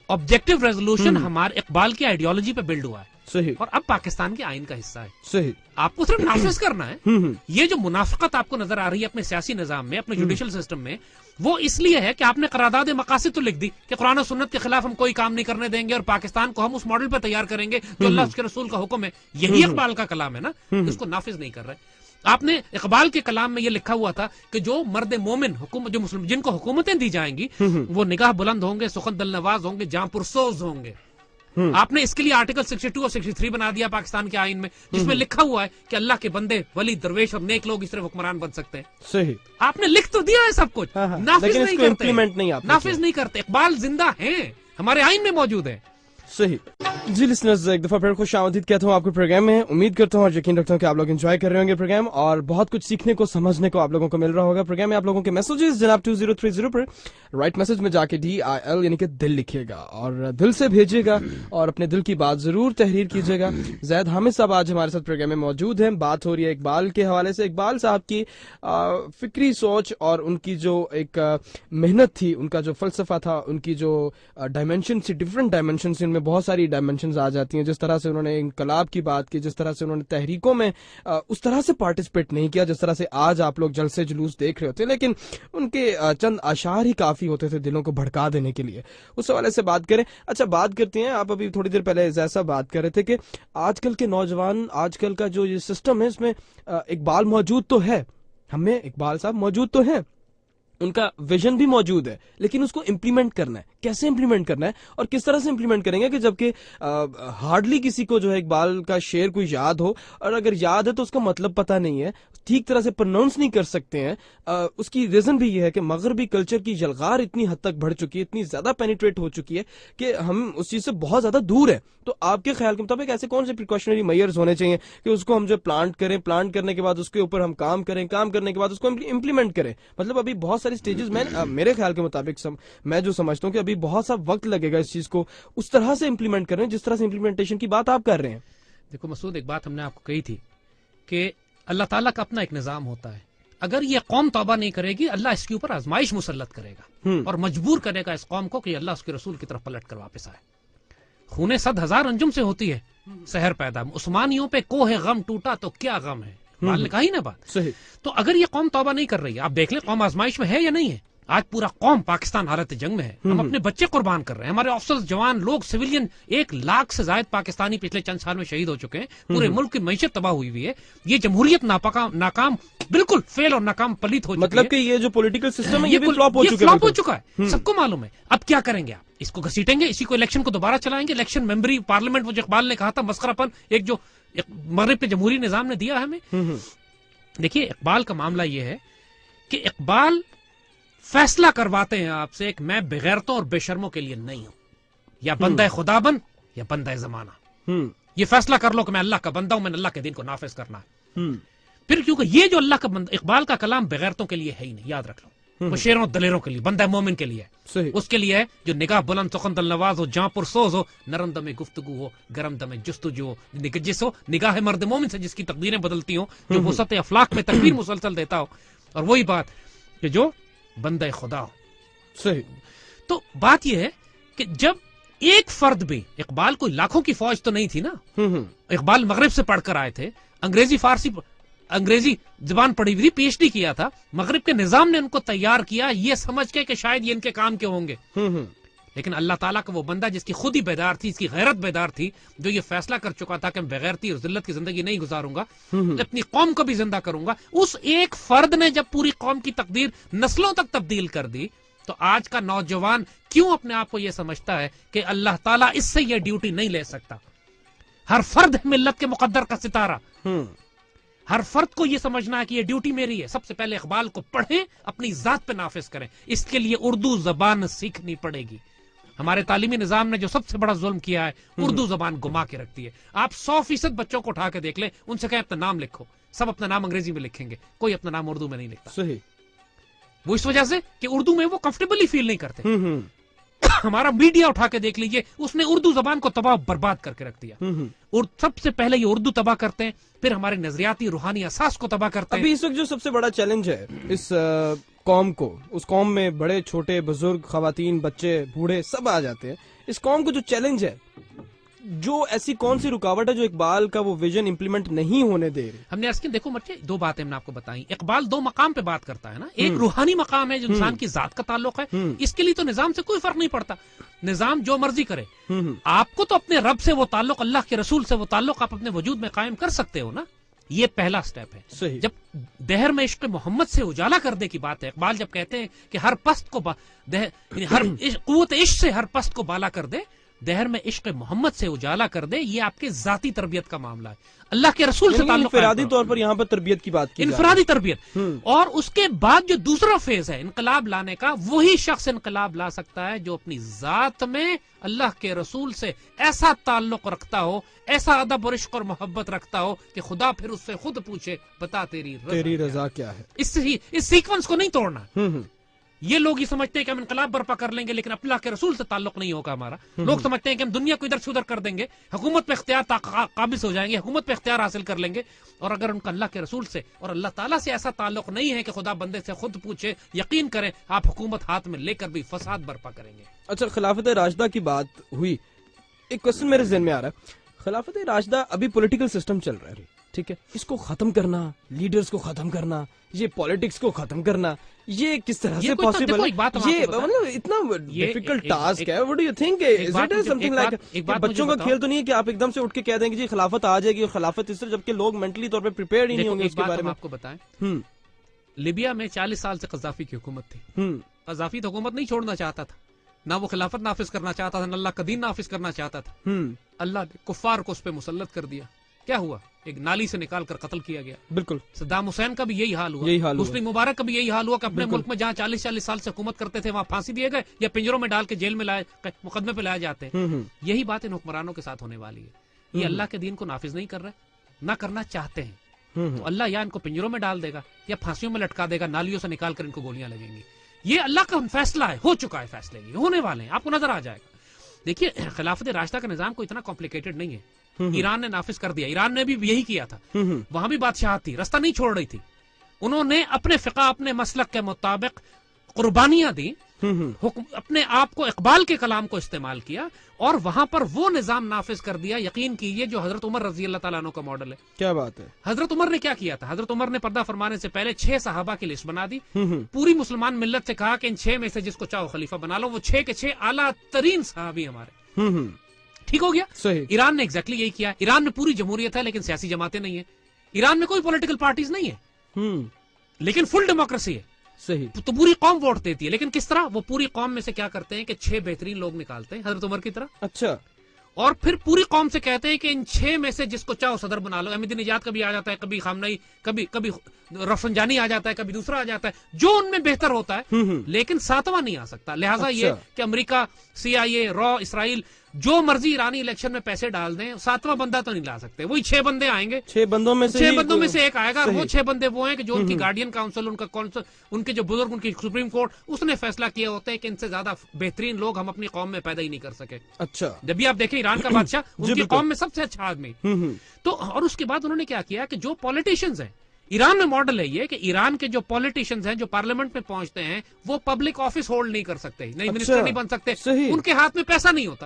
آبجیکٹو ریزولوشن ہمارے اقبال کی آئیڈیالوجی پہ بلڈ ہوا ہے. صحیح. اور اب پاکستان کے آئین کا حصہ ہے. صحیح. آپ کو صرف نافذ کرنا ہے. یہ جو منافقت آپ کو نظر آ رہی ہے اپنے سیاسی نظام میں, اپنے جوڈیشل سسٹم میں, وہ اس لیے ہے کہ آپ نے قرارداد مقاصد تو لکھ دی کہ قرآن و سنت کے خلاف ہم کوئی کام نہیں کرنے دیں گے اور پاکستان کو ہم اس ماڈل پہ تیار کریں گے جو اللہ اس کے رسول کا حکم ہے. یہی اقبال کا کلام ہے نا, اس کو نافذ نہیں کر رہے. آپ نے اقبال کے کلام میں یہ لکھا ہوا تھا کہ جو مرد مومن جو مسلم جن کو حکومتیں دی جائیں گی وہ نگاہ بلند ہوں گے, سخن دل نواز ہوں گے, جاں پرسوز ہوں گے. آپ نے اس کے لیے آرٹیکل 62 اور 63 بنا دیا پاکستان کے آئین میں, جس میں لکھا ہوا ہے کہ اللہ کے بندے, ولی, درویش اور نیک لوگ اس طرح حکمران بن سکتے ہیں. صحیح. آپ نے لکھ تو دیا ہے سب کچھ, نافذ نہیں کرتے. نافذ نہیں کرتے. اقبال زندہ ہیں, ہمارے آئین میں موجود ہے. صحیح. جی لسنرز, ایک دفعہ پھر خوش آمدید کہتا ہوں آپ کے پروگرام میں. امید کرتا ہوں اور یقین رکھتا ہوں کہ آپ لوگ انجوائے کر رہے ہوں گے پروگرام, اور بہت کچھ سیکھنے کو, سمجھنے کو آپ لوگوں کو مل رہا ہوگا. پروگرام میں آپ لوگوں کے میسیجز جناب 2030 پر رائٹ میسج میں جا کے DIL یعنی کہ دل لکھیے گا اور دل سے بھیجیے گا اور اپنے دل کی بات ضرور تحریر کیجیے گا. زید حامد صاحب آج ہمارے ساتھ پروگرام میں موجود ہیں. بات ہو رہی ہے اقبال کے حوالے سے. اقبال صاحب کی فکری سوچ اور ان کی جو ایک محنت تھی, ان کا جو فلسفہ تھا, ان کی جو ڈائمینشن تھی, ڈفرنٹ ڈائمینشن تھی, ان میں بہت ساری ڈائمینشنز آ جاتی ہیں. جس طرح سے انہوں نے انقلاب کی بات کی, جس طرح سے انہوں نے تحریکوں میں اس طرح سے پارٹیسپیٹ نہیں کیا جس طرح سے آج آپ لوگ جلسے جلوس دیکھ رہے ہوتے, لیکن ان کے چند اشعار ہی کافی ہوتے تھے دلوں کو بھڑکا دینے کے لیے. اس حوالے سے بات کریں. اچھا, بات کرتے ہیں, آپ ابھی تھوڑی دیر پہلے ایسا بات کر رہے تھے کہ آج کل کے نوجوان, آج کل کا جو یہ سسٹم ہے, اس میں اقبال موجود تو ہے, ہمیں اقبال صاحب موجود تو ہیں, ان کا ویژن بھی موجود ہے, لیکن اس کو امپلیمنٹ کرنا ہے. کیسے امپلیمنٹ کرنا ہے اور کس طرح سے امپلیمنٹ کریں گے کہ جبکہ ہارڈلی کسی کو جو ہے اقبال کا شعر کوئی یاد ہو, اور اگر یاد ہے تو اس کا مطلب پتہ نہیں ہے, ٹھیک طرح سے پروناؤنس نہیں کر سکتے ہیں. اس کی ریزن بھی یہ ہے کہ مغربی کلچر کی یلغار اتنی حد تک بڑھ چکی ہے, اتنی زیادہ پینیٹریٹ ہو چکی ہے کہ ہم اس چیز سے بہت زیادہ دور ہیں. تو آپ کے خیال کے مطابق ایسے کون سے پریکاشنری میئرز ہونے چاہیے کہ اس کو ہم جو پلانٹ کریں, پلانٹ کرنے کے بعد اس کے اوپر ہم کام کریں, کام کرنے کے بعد اس کو امپلیمنٹ کریں؟ مطلب ابھی بہت ساری سٹیجز میں میرے خیال کے مطابق میں جو سمجھتا ہوں کہ ابھی بہت سا وقت لگے گا اس چیز کو اس طرح سے امپلیمنٹ کریں جس طرح سے امپلیمنٹیشن کی بات آپ کر رہے ہیں. دیکھو مسعود, ایک بات ہم نے آپ کو کہی تھی کہ اللہ تعالیٰ کا اپنا ایک نظام ہوتا ہے. اگر یہ قوم توبہ نہیں کرے گی, اللہ اس کے اوپر آزمائش مسلط کرے گا اور مجبور کرے گا اس قوم کو کہ اللہ اس کے رسول کی طرف پلٹ کر واپس آئے. خونے 100,000 انجم سے ہوتی ہے سحر پیدا. عثمانیوں پہ کوہ غم ٹوٹا تو کیا غم ہے, بال نے کہا ہی نا بات. صحیح. تو اگر یہ قوم توبہ نہیں کر رہی ہے, آپ دیکھ لیں قوم آزمائش میں ہے یا نہیں ہے. آج پورا قوم پاکستان حالت جنگ میں ہے, ہم اپنے بچے قربان کر رہے ہیں, ہمارے افسر جوان لوگ سویلین 100,000 سے زائد پاکستانی پچھلے چند سال میں شہید ہو چکے ہیں, پورے ملک کی معیشت تباہ ہوئی ہوئی ہے, یہ جمہوریت ناکام بالکل فیل اور ناکام پلیت ہو چکی ہے. مطلب کہ یہ جو پولیٹیکل سسٹم ہے یہ بھی فلاپ ہو چکا ہے, سب کو معلوم ہے. اب کیا کریں گے آپ, اس کو گھسیٹیں گے, اسی کو الیکشن کو دوبارہ چلائیں گے, الیکشن ممبری پارلیمنٹ, وہ جو اقبال نے کہا تھا مسخرہ پن ایک جو مغرب کے جمہوری نظام نے دیا ہے ہمیں. دیکھیے اقبال کا معاملہ یہ ہے کہ اقبال فیصلہ کرواتے ہیں آپ سے کہ میں بغیرتوں اور بے شرموں کے لیے نہیں ہوں, یا بندہ خدا بن یا بندہ زمانہ. یہ فیصلہ کر لو کہ میں اللہ کا بندہ ہوں, میں نے اللہ کے دین کو نافذ کرنا ہے. پھر کیونکہ یہ جو اللہ کا بندہ, اقبال کا کلام بغیرتوں کے لیے ہے ہی نہیں, یاد رکھ لو. وہ شیروں دلیروں کے لیے, بندہ مومن کے لیے ہے. اس کے لیے ہے جو نگاہ بلند سخن دل نواز ہو, جاں پر سوز ہو, نرم دم گفتگو ہو, گرم دم جستجو ہو, جس ہو نگاہ مرد مومن سے جس کی تقدیریں بدلتی ہوں, جو وسعت افلاق میں تکبیر مسلسل دیتا ہو. اور وہی بات کہ جو بندہ خدا ہو. صحیح. تو بات یہ ہے کہ جب ایک فرد بھی, اقبال کوئی لاکھوں کی فوج تو نہیں تھی نا, اقبال مغرب سے پڑھ کر آئے تھے, انگریزی زبان پڑھی ہوئی تھی, پی ایچ ڈی کیا تھا, مغرب کے نظام نے ان کو تیار کیا یہ سمجھ کے کہ شاید یہ ان کے کام کے ہوں گے. لیکن اللہ تعالیٰ کا وہ بندہ جس کی خود ہی بیدار تھی, اس کی غیرت بیدار تھی, جو یہ فیصلہ کر چکا تھا کہ میں بغیرتی اور ذلت کی زندگی نہیں گزاروں گا, اپنی قوم کو بھی زندہ کروں گا, اس ایک فرد نے جب پوری قوم کی تقدیر نسلوں تک تبدیل کر دی, تو آج کا نوجوان کیوں اپنے آپ کو یہ سمجھتا ہے کہ اللہ تعالیٰ اس سے یہ ڈیوٹی نہیں لے سکتا؟ ہر فرد ملت کے مقدر کا ستارہ, ہر فرد کو یہ سمجھنا ہے کہ یہ ڈیوٹی میری ہے. سب سے پہلے اقبال کو پڑھیں, اپنی ذات پہ نافذ کریں. اس کے لیے اردو زبان سیکھنی پڑے گی. ہمارے تعلیمی نظام نے جو سب سے بڑا ظلم کیا ہے, اردو زبان گما کے رکھتی ہے. آپ 100% بچوں کو اٹھا کے دیکھ لیں, ان سے کہیں اپنا نام لکھو, سب اپنا نام انگریزی میں لکھیں گے, کوئی اپنا نام اردو میں نہیں لکھتا. صحیح. وہ اس وجہ سے کہ اردو میں وہ کمفرٹیبلی فیل نہیں کرتے. ہمارا میڈیا اٹھا کے دیکھ لیجئے, اس نے اردو زبان کو تباہ برباد کر کے رکھ دیا. اور سب سے پہلے یہ اردو تباہ کرتے ہیں, پھر ہمارے نظریاتی روحانی اساس کو تباہ کرتے ہیں. ابھی اس وقت جو سب سے بڑا چیلنج ہے اس قوم کو, اس قوم میں بڑے چھوٹے بزرگ خواتین بچے بوڑھے سب آ جاتے ہیں, اس قوم کو جو چیلنج ہے, جو ایسی کون سی رکاوٹ ہے جو اقبال کا وہ ویژن امپلیمنٹ نہیں ہونے دے رہی؟ ہم نے عرض کی, دیکھو مرچے, 2 باتیں ہم نے آپ کو بتائیں. اقبال 2 مقام پہ بات کرتا ہے نا, ایک روحانی مقام ہے جو انسان کی ذات کا تعلق ہے, اس کے لیے تو نظام سے کوئی فرق نہیں پڑتا, نظام جو مرضی کرے. آپ کو تو اپنے رب سے وہ تعلق, اللہ کے رسول سے وہ تعلق آپ اپنے وجود میں قائم کر سکتے ہو نا, یہ پہلا سٹیپ ہے. صحیح. جب دہر میں عشق محمد سے اجالا کر دے کی بات ہے, اقبال جب کہتے ہیں کہ ہر پست کو ہر قوت عشق سے ہر پست کو بالا کر دے, دہر میں عشق محمد سے اجالا کر دے, یہ آپ کے ذاتی تربیت کا معاملہ ہے. اللہ کے رسول سے تعلق انفرادی طور پر یہاں پر تربیت کی بات کی, انفرادی تربیت. اور اس کے بعد جو دوسرا فیز ہے انقلاب لانے کا, وہی شخص انقلاب لا سکتا ہے جو اپنی ذات میں اللہ کے رسول سے ایسا تعلق رکھتا ہو, ایسا ادب اور عشق اور محبت رکھتا ہو کہ خدا پھر اس سے خود پوچھے بتا تیری رضا کیا ہے. اس سیکوینس کو نہیں توڑنا. یہ لوگ یہ سمجھتے ہیں کہ ہم انقلاب برپا کر لیں گے لیکن اللہ کے رسول سے تعلق نہیں ہوگا ہمارا. لوگ سمجھتے ہیں کہ ہم دنیا کو ادھر سے ادھر کر دیں گے, حکومت پہ اختیار قابض ہو جائیں گے, حکومت پہ اختیار حاصل کر لیں گے, اور اگر ان کا اللہ کے رسول سے اور اللہ تعالیٰ سے ایسا تعلق نہیں ہے کہ خدا بندے سے خود پوچھے, یقین کریں آپ حکومت ہاتھ میں لے کر بھی فساد برپا کریں گے. اچھا, خلافت راشدہ کی بات ہوئی, ایک کوسچن میرے ذہن میں آ رہا ہے. خلافت راشدہ ابھی پولیٹیکل سسٹم چل رہا ہے, ٹھیک ہے, اس کو ختم کرنا, لیڈرز کو ختم کرنا, یہ پالیٹکس کو ختم کرنا, یہ کس طرح سے پاسبل ہے؟ یہ مطلب اتنا ڈیفیکلٹ ٹاسک ہے. What do you think, is it some thing like بچوں کا کھیل تو نہیں ہے کہ آپ ایک دم سے اٹھ کے کہہ دیں گے جی خلافت آ جائے گی, اور خلافت اس طرح, جبکہ لوگ مینٹلی طور پہ پریپیئرڈ ہی نہیں ہوں گے اس کے بارے میں. آپ کو بتائیں, لیبیا میں 40 سال سے قذافی کی حکومت تھی. قذافی تو حکومت نہیں چھوڑنا چاہتا تھا, نہ وہ خلافت نافذ کرنا چاہتا تھا, نہ اللہ کا دین نافذ کرنا چاہتا تھا. اللہ نے کفار کو اس پہ مسلط کر دیا, کیا ہوا؟ ایک نالی سے نکال کر قتل کیا گیا. بالکل. صدام حسین کا بھی یہی حال ہوا. یہی حال ہوا. حسنی مبارک کا بھی یہی حال ہوا کہ اپنے ملک میں جہاں 40 سال سے حکومت کرتے تھے وہاں پھانسی دیے گئے یا پنجروں میں ڈال کے جیل میں مقدمے پہ لائے جاتے ہیں. یہی بات ان حکمرانوں کے ساتھ ہونے والی ہے. یہ اللہ کے دین کو نافذ نہیں کر رہے, نہ کرنا چاہتے ہیں, تو اللہ یا ان کو پنجروں میں ڈال دے گا یا پھانسیوں میں لٹکا دے گا, نالیوں سے نکال کر ان کو گولیاں لگیں گی. یہ اللہ کا فیصلہ ہے, ہو چکا ہے فیصلے, یہ ہونے والے ہیں, آپ کو نظر آ جائے گا. دیکھیے خلافت راشدہ کا نظام کوئی اتنا کمپلیکیٹڈ نہیں ہے. ایران نے نافذ کر دیا, ایران نے بھی یہی کیا تھا, وہاں بھی بادشاہت تھی, رستہ نہیں چھوڑ رہی تھی. انہوں نے اپنے فقہ اپنے مسلک کے مطابق قربانیاں دی, اپنے آپ کو اقبال کے کلام کو استعمال کیا اور وہاں پر وہ نظام نافذ کر دیا, یقین کیجئے, جو حضرت عمر رضی اللہ تعالیٰ عنہ کا ماڈل ہے. کیا بات ہے. حضرت عمر نے کیا کیا تھا؟ حضرت عمر نے پردہ فرمانے سے پہلے 6 صحابہ کی لسٹ بنا دی, پوری مسلمان ملت سے کہا کہ ان 6 میں سے جس کو چاہو خلیفہ بنا لو. وہ 6 کے 6 اعلیٰ ترین صحابی ہمارے. ٹھیک ہو گیا. صحیح. ایران نے ایگزیکٹلی یہی کیا. ایران میں پوری جمہوریت ہے لیکن سیاسی جماعتیں نہیں ہیں. ایران میں کوئی پولیٹیکل پارٹیز نہیں ہے لیکن فل ڈیموکریسی ہے. صحیح. تو پوری قوم ووٹ دیتی ہے, لیکن کس طرح؟ وہ پوری قوم میں سے کیا کرتے ہیں کہ 6 بہترین لوگ نکالتے ہیں حضرت عمر کی طرح. اچھا. اور پھر پوری قوم سے کہتے ہیں کہ ان 6 میں سے جس کو چاہو صدر بنا لو. احمدی نژاد کبھی آ جاتا ہے, کبھی خامنئی, کبھی رفسنجانی آ جاتا ہے, کبھی دوسرا آ جاتا ہے, جو ان میں بہتر ہوتا ہے, لیکن 7واں نہیں آ سکتا. لہٰذا یہ کہ امریکہ, CIA, را, اسرائیل جو مرضی ایرانی الیکشن میں پیسے ڈال دیں, 7واں بندہ تو نہیں لا سکتے. وہی 6 بندے آئیں گے, 6 بندوں میں سے ایک آئے گا. اور وہ 6 بندے وہ ہیں کہ جو ان کی گارڈین کاؤنسل, ان کا کونسل, ان کے جو بزرگ, ان کی سپریم کورٹ, اس نے فیصلہ کیا ہوتا ہے کہ ان سے زیادہ بہترین لوگ ہم اپنی قوم میں پیدا ہی نہیں کر سکے. اچھا. جب بھی آپ دیکھیں ایران کا بادشاہ ان کی قوم میں سب سے اچھا آدمی. تو اور اس کے بعد انہوں نے کیا کیا کہ جو پالیٹیشینز ہیں ایران میں, ماڈل ہے یہ کہ ایران کے جو پالیٹیشینز ہیں جو پارلیمنٹ میں پہنچتے ہیں وہ پبلک آفس ہولڈ نہیں کر سکتے, نہیں منسٹر نہیں بن سکتے, ان کے ہاتھ میں پیسہ نہیں ہوتا.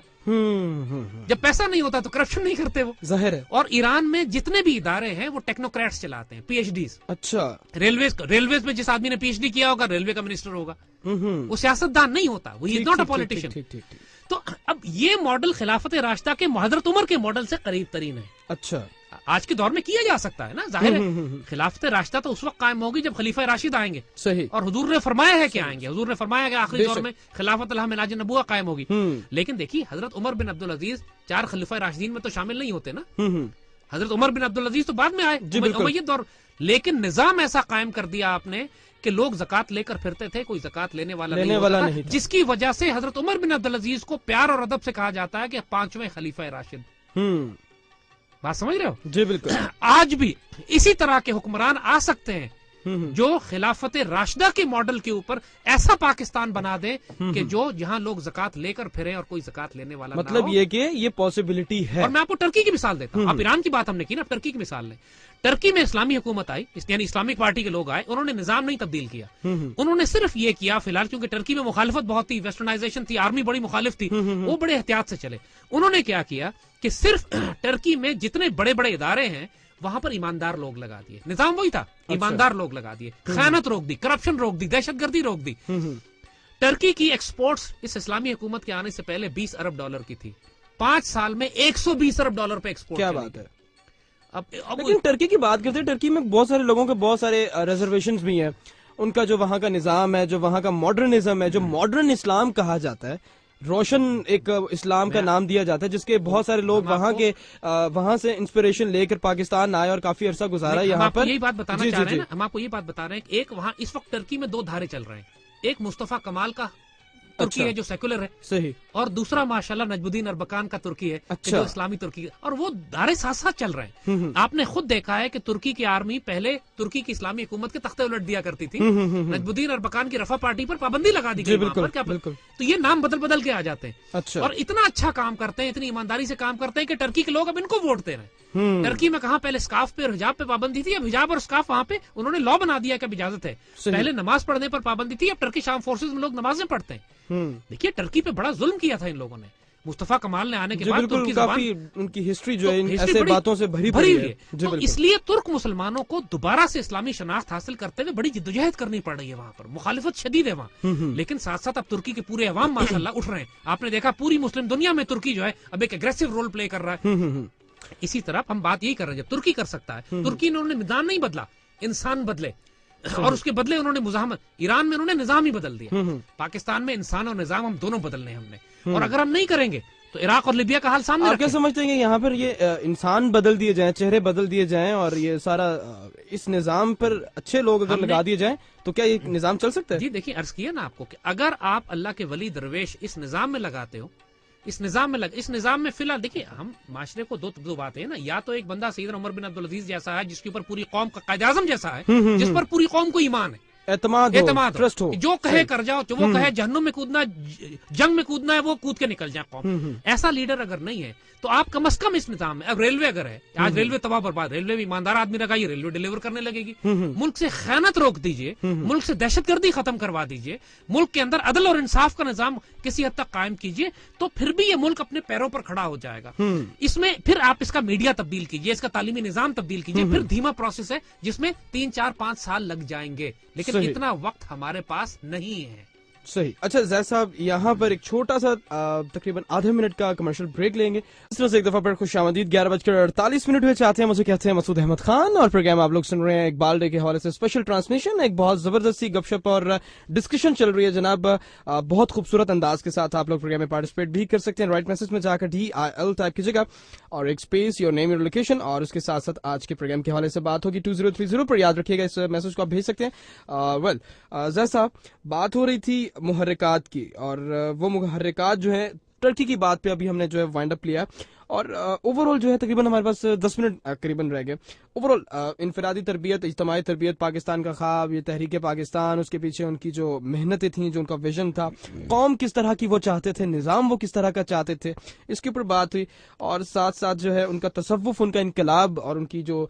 جب پیسہ نہیں ہوتا تو کرپشن نہیں کرتے وہ, ظاہر ہے. اور ایران میں جتنے بھی ادارے ہیں وہ ٹیکنوکریٹس چلاتے ہیں, PhDs. اچھا. ریلویز میں جس آدمی نے PhD کیا ہوگا ریلوے کا منسٹر ہوگا, وہ سیاستدان نہیں ہوتا, وہ از ناٹ اے پالیٹیشین. تو اب یہ ماڈل خلافت راشدہ کے حضرت عمر کے ماڈل سے قریب ترین ہے. اچھا. آج کے دور میں کیا جا سکتا ہے نا, ظاہر ہے. خلافت راشدہ تو اس وقت قائم ہوگی جب خلیفہ راشد آئیں گے. صحیح. اور حضور نے فرمایا ہے کہ آئیں گے, حضور نے فرمایا کہ آخری دور میں خلافت اللہ مناج نبوہ قائم ہوگی. لیکن دیکھیے حضرت عمر بن عبدالعزیز 4 خلیفہ راشدین میں تو شامل نہیں ہوتے نا. حضرت عمر بن عبدالعزیز تو بعد میں آئے, امیہ دور. لیکن نظام ایسا قائم کر دیا آپ نے کہ لوگ زکات لے کر پھرتے تھے, کوئی زکات لینے والا نہیں تھا, جس کی وجہ سے حضرت عمر بن عبدالعزیز کو پیار اور ادب سے کہا جاتا ہے کہ 5ویں خلیفہ راشد. بات سمجھ رہے ہو؟ جی بالکل. آج بھی اسی طرح کے حکمران آ سکتے ہیں جو خلافت راشدہ کے ماڈل کے اوپر ایسا پاکستان بنا دے کہ جو جہاں لوگ زکات لے کر پھرے اور کوئی زکات لینے والا نہ ہو. مطلب یہ کہ یہ پاسبلٹی ہے. اور میں آپ کو ٹرکی کی مثال دیتا ہوں. آپ ایران کی بات ہم نے کی نا, ٹرکی کی مثال لیں. ٹرکی میں اسلامی حکومت آئی, یعنی اسلامک پارٹی کے لوگ آئے, انہوں نے نظام نہیں تبدیل کیا. انہوں نے صرف یہ کیا فی الحال, کیونکہ ٹرکی میں مخالفت بہت تھی, ویسٹرنائزیشن تھی, آرمی بڑی مخالف تھی, وہ بڑے احتیاط سے چلے. انہوں نے کیا کیا کہ صرف ٹرکی میں جتنے بڑے بڑے ادارے ہیں وہاں پر ایماندار لوگ لگا دیے. نظام وہی تھا, ایماندار لوگ لگا دیے, خیانت روک دی, کرپشن روک دی, دہشت گردی روک دی. ٹرکی کی ایکسپورٹس اس اسلامی حکومت کے آنے سے پہلے $20 ارب کی تھی, 5 سال میں $120 ارب پہ ایکسپورٹ. کیا بات ہے. لیکن ٹرکی کی بات کرتے ہیں, ٹرکی میں بہت سارے لوگوں کے بہت سارے ریزرویشنز بھی ہیں. ان کا جو وہاں کا نظام ہے, جو وہاں کا ماڈرنزم ہے, جو ماڈرن اسلام کہا جاتا ہے, روشن ایک اسلام کا نام دیا جاتا ہے, جس کے بہت سارے لوگ وہاں سے انسپریشن لے کر پاکستان آئے اور کافی عرصہ گزارا یہاں پر. یہی بات بتانا چاہ رہے ہیں, ہم آپ کو یہ بات بتا رہے ہیں کہ ایک وہاں اس وقت ٹرکی میں 2 دھارے چل رہے ہیں. ایک مصطفیٰ کمال کا ترکی ہے جو سیکولر ہے, صحیح, اور دوسرا ماشاءاللہ نجم الدین اربکان کا ترکی ہے جو اسلامی ترکی ہے, اور وہ دھارے ساتھ ساتھ چل رہے ہیں. آپ نے خود دیکھا ہے کہ ترکی کی آرمی پہلے ترکی کی اسلامی حکومت کے تختے الٹ دیا کرتی تھی, نجم الدین اربکان کی رفع پارٹی پر پابندی لگا دی گئی. تو یہ نام بدل کے آ جاتے ہیں, اور اتنا اچھا کام کرتے ہیں, اتنی ایمانداری سے کام کرتے ہیں کہ ٹرکی کے لوگ اب ان کو ووٹ دے رہے ہیں. ٹرکی میں کہاں پہلے اسکارف پہ اور حجاب پہ پابندی تھی, اب حجاب اور اسکارف وہاں پہ انہوں نے لا بنا دیا کہ اب اجازت ہے. پہلے نماز پڑھنے پر پابندی تھی, اب ٹرکی شام فورسز میں لوگ نمازیں پڑھتے ہیں. دیکھیے ٹرکی پہ بڑا ظلم کیا تھا ان لوگوں نے. مصطفیٰ کمال نے آنے کے بعد ترکی زبان, ان کی ہسٹری جو ہے ایسے باتوں سے بھری ہوئی ہے. تو اس لیے ترک مسلمانوں کو دوبارہ سے اسلامی شناخت حاصل کرتے ہوئے بڑی جدوجہد کرنی پڑ رہی ہے. وہاں پر مخالفت شدید ہے وہاں, لیکن ساتھ ساتھ اب ترکی کے پورے عوام ماشاءاللہ اٹھ رہے ہیں. آپ نے دیکھا پوری مسلم دنیا میں ترکی جو ہے اب ایک اگریسو رول پلے کر رہا ہے. اسی طرح ہم بات یہی کر رہے ہیں, جب ترکی کر سکتا ہے, ترکی نے انہوں نے نظام نہیں بدلا, انسان بدلے, اور اس کے بدلے انہوں نے مزاحمت. ایران میں انہوں نے نظام ہی بدل دیا. پاکستان میں انسان اور نظام ہم دونوں بدلنے ہم نے, اور اگر ہم نہیں کریں گے تو عراق اور لیبیا کا حال سامنے آپ کیا رکھیں۔ سمجھتے ہیں کہ یہاں پر یہ انسان بدل دیے جائیں، چہرے بدل دیے جائیں اور یہ سارا اس نظام پر اچھے لوگ اگر لگا دیے جائیں تو کیا یہ نظام چل سکتا ہے؟ جی دیکھیں، عرض کیا نا آپ کو کہ اگر آپ اللہ کے ولی درویش اس نظام میں لگاتے ہو، اس نظام میں فی الحال دیکھیے، ہم معاشرے کو دو باتیں ہیں نا، یا تو ایک بندہ سیدنا عمر بن عبدالعزیز جیسا ہے جس کے اوپر پوری قوم کا قائد اعظم جیسا ہے، جس پر پوری قوم کو ایمان ہے، اعتماد ٹرسٹ ہو، جو کہے کر جاؤ، وہ کہے جہنم میں کودنا، جنگ میں کودنا ہے، وہ کود کے نکل جائے قوم۔ ایسا لیڈر اگر نہیں ہے تو آپ کم از کم اس نظام میں، اب ریلوے اگر ہے، آج ریلوے تباہ برباد، ریلوے بھی ایماندار آدمی لگائیے، ریلوے ڈیلیور کرنے لگے گی، ملک سے خیانت روک دیجئے، ملک سے دہشت گردی ختم کروا دیجئے، ملک کے اندر عدل اور انصاف کا نظام کسی حد تک قائم کیجئے، تو پھر بھی یہ ملک اپنے پیروں پر کھڑا ہو جائے گا۔ اس میں پھر آپ اس کا میڈیا تبدیل کیجئے، اس کا تعلیمی نظام تبدیل کیجئے، پھر دھیما پروسیس ہے جس میں 3 4 5 سال لگ جائیں گے، لیکن اتنا وقت ہمارے پاس نہیں ہے۔ صحیح۔ اچھا زید صاحب، یہاں پر ایک چھوٹا سا تقریباً آدھے منٹ کا کمرشل بریک لیں گے۔ اس طرح سے ایک دفعہ پر خوش آمدید، 11:48 ہوئے چاہتے ہیں، مجھے کہتے ہیں مسعود احمد خان، اور پروگرام آپ لوگ سن رہے ہیں اقبال ڈے کے حوالے سے اسپیشل ٹرانسمیشن۔ ایک بہت زبردست سی گپ شپ اور ڈسکشن چل رہی ہے جناب، بہت خوبصورت انداز کے ساتھ آپ لوگ پروگرام میں پارٹیسپیٹ بھی کر سکتے ہیں۔ رائٹ میسج میں جا کر DIL ٹائپ کیجیے گا اور ایک space, your name, your location, اور اس کے ساتھ ساتھ آج کے پروگرام کے حوالے سے بات ہوگی 2030 پر، یاد رکھیے گا اس میسج کو آپ بھیج سکتے ہیں۔ زید صاحب، بات ہو رہی تھی محرکات کی، اور وہ محرکات جو ہے ٹرکی کی بات پہ ابھی ہم نے جو ہے وائنڈ اپ لیا، اور اوور آل جو ہے تقریباً ہمارے پاس 10 منٹ قریباً رہ گئے۔ اوور آل انفرادی تربیت، اجتماعی تربیت، پاکستان کا خواب، یہ تحریک پاکستان، اس کے پیچھے ان کی جو محنتیں تھیں، جو ان کا ویژن تھا، قوم کس طرح کی وہ چاہتے تھے، نظام وہ کس طرح کا چاہتے تھے، اس کے اوپر بات ہوئی، اور ساتھ ساتھ جو ہے ان کا تصوف، ان کا انقلاب، اور ان کی جو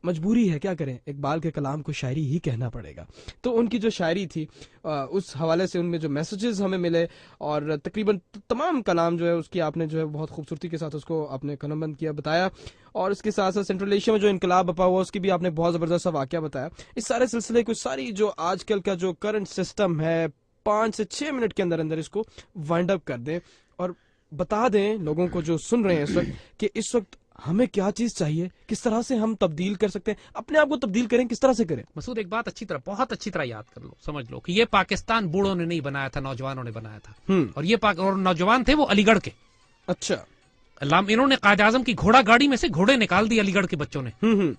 مجبوری ہے، کیا کریں، اقبال کے کلام کو شاعری ہی کہنا پڑے گا، تو ان کی جو شاعری تھی اس حوالے سے ان میں جو میسیجز ہمیں ملے، اور تقریباً تمام کلام جو ہے اس کی آپ نے جو ہے بہت خوبصورتی کے ساتھ اس کو اپنے قلم بند کیا، بتایا، اور اس کے ساتھ ساتھ سینٹرل ایشیا میں جو انقلاب بپا ہوا اس کی بھی آپ نے بہت زبردست واقعہ بتایا۔ اس سارے سلسلے کو، ساری جو آج کل کا جو کرنٹ سسٹم ہے، 5 سے 6 منٹ کے اندر اندر اس کو وائنڈ اپ کر دیں اور بتا دیں لوگوں کو جو سن رہے ہیں اس وقت کہ اس وقت ہمیں کیا چیز چاہیے، کس طرح سے ہم تبدیل کر سکتے ہیں، اپنے آپ کو تبدیل کریں، کس طرح سے کریں۔ مسعود، ایک بات بہت اچھی طرح یاد کر لو، سمجھ لو کہ یہ پاکستان بوڑھوں نے نہیں بنایا تھا، نوجوانوں نے بنایا تھا، اور یہ اور نوجوان تھے وہ علی گڑھ کے۔ اچھا، انہوں نے قائد اعظم کی گھوڑا گاڑی میں سے گھوڑے نکال دی علی گڑھ کے بچوں نے،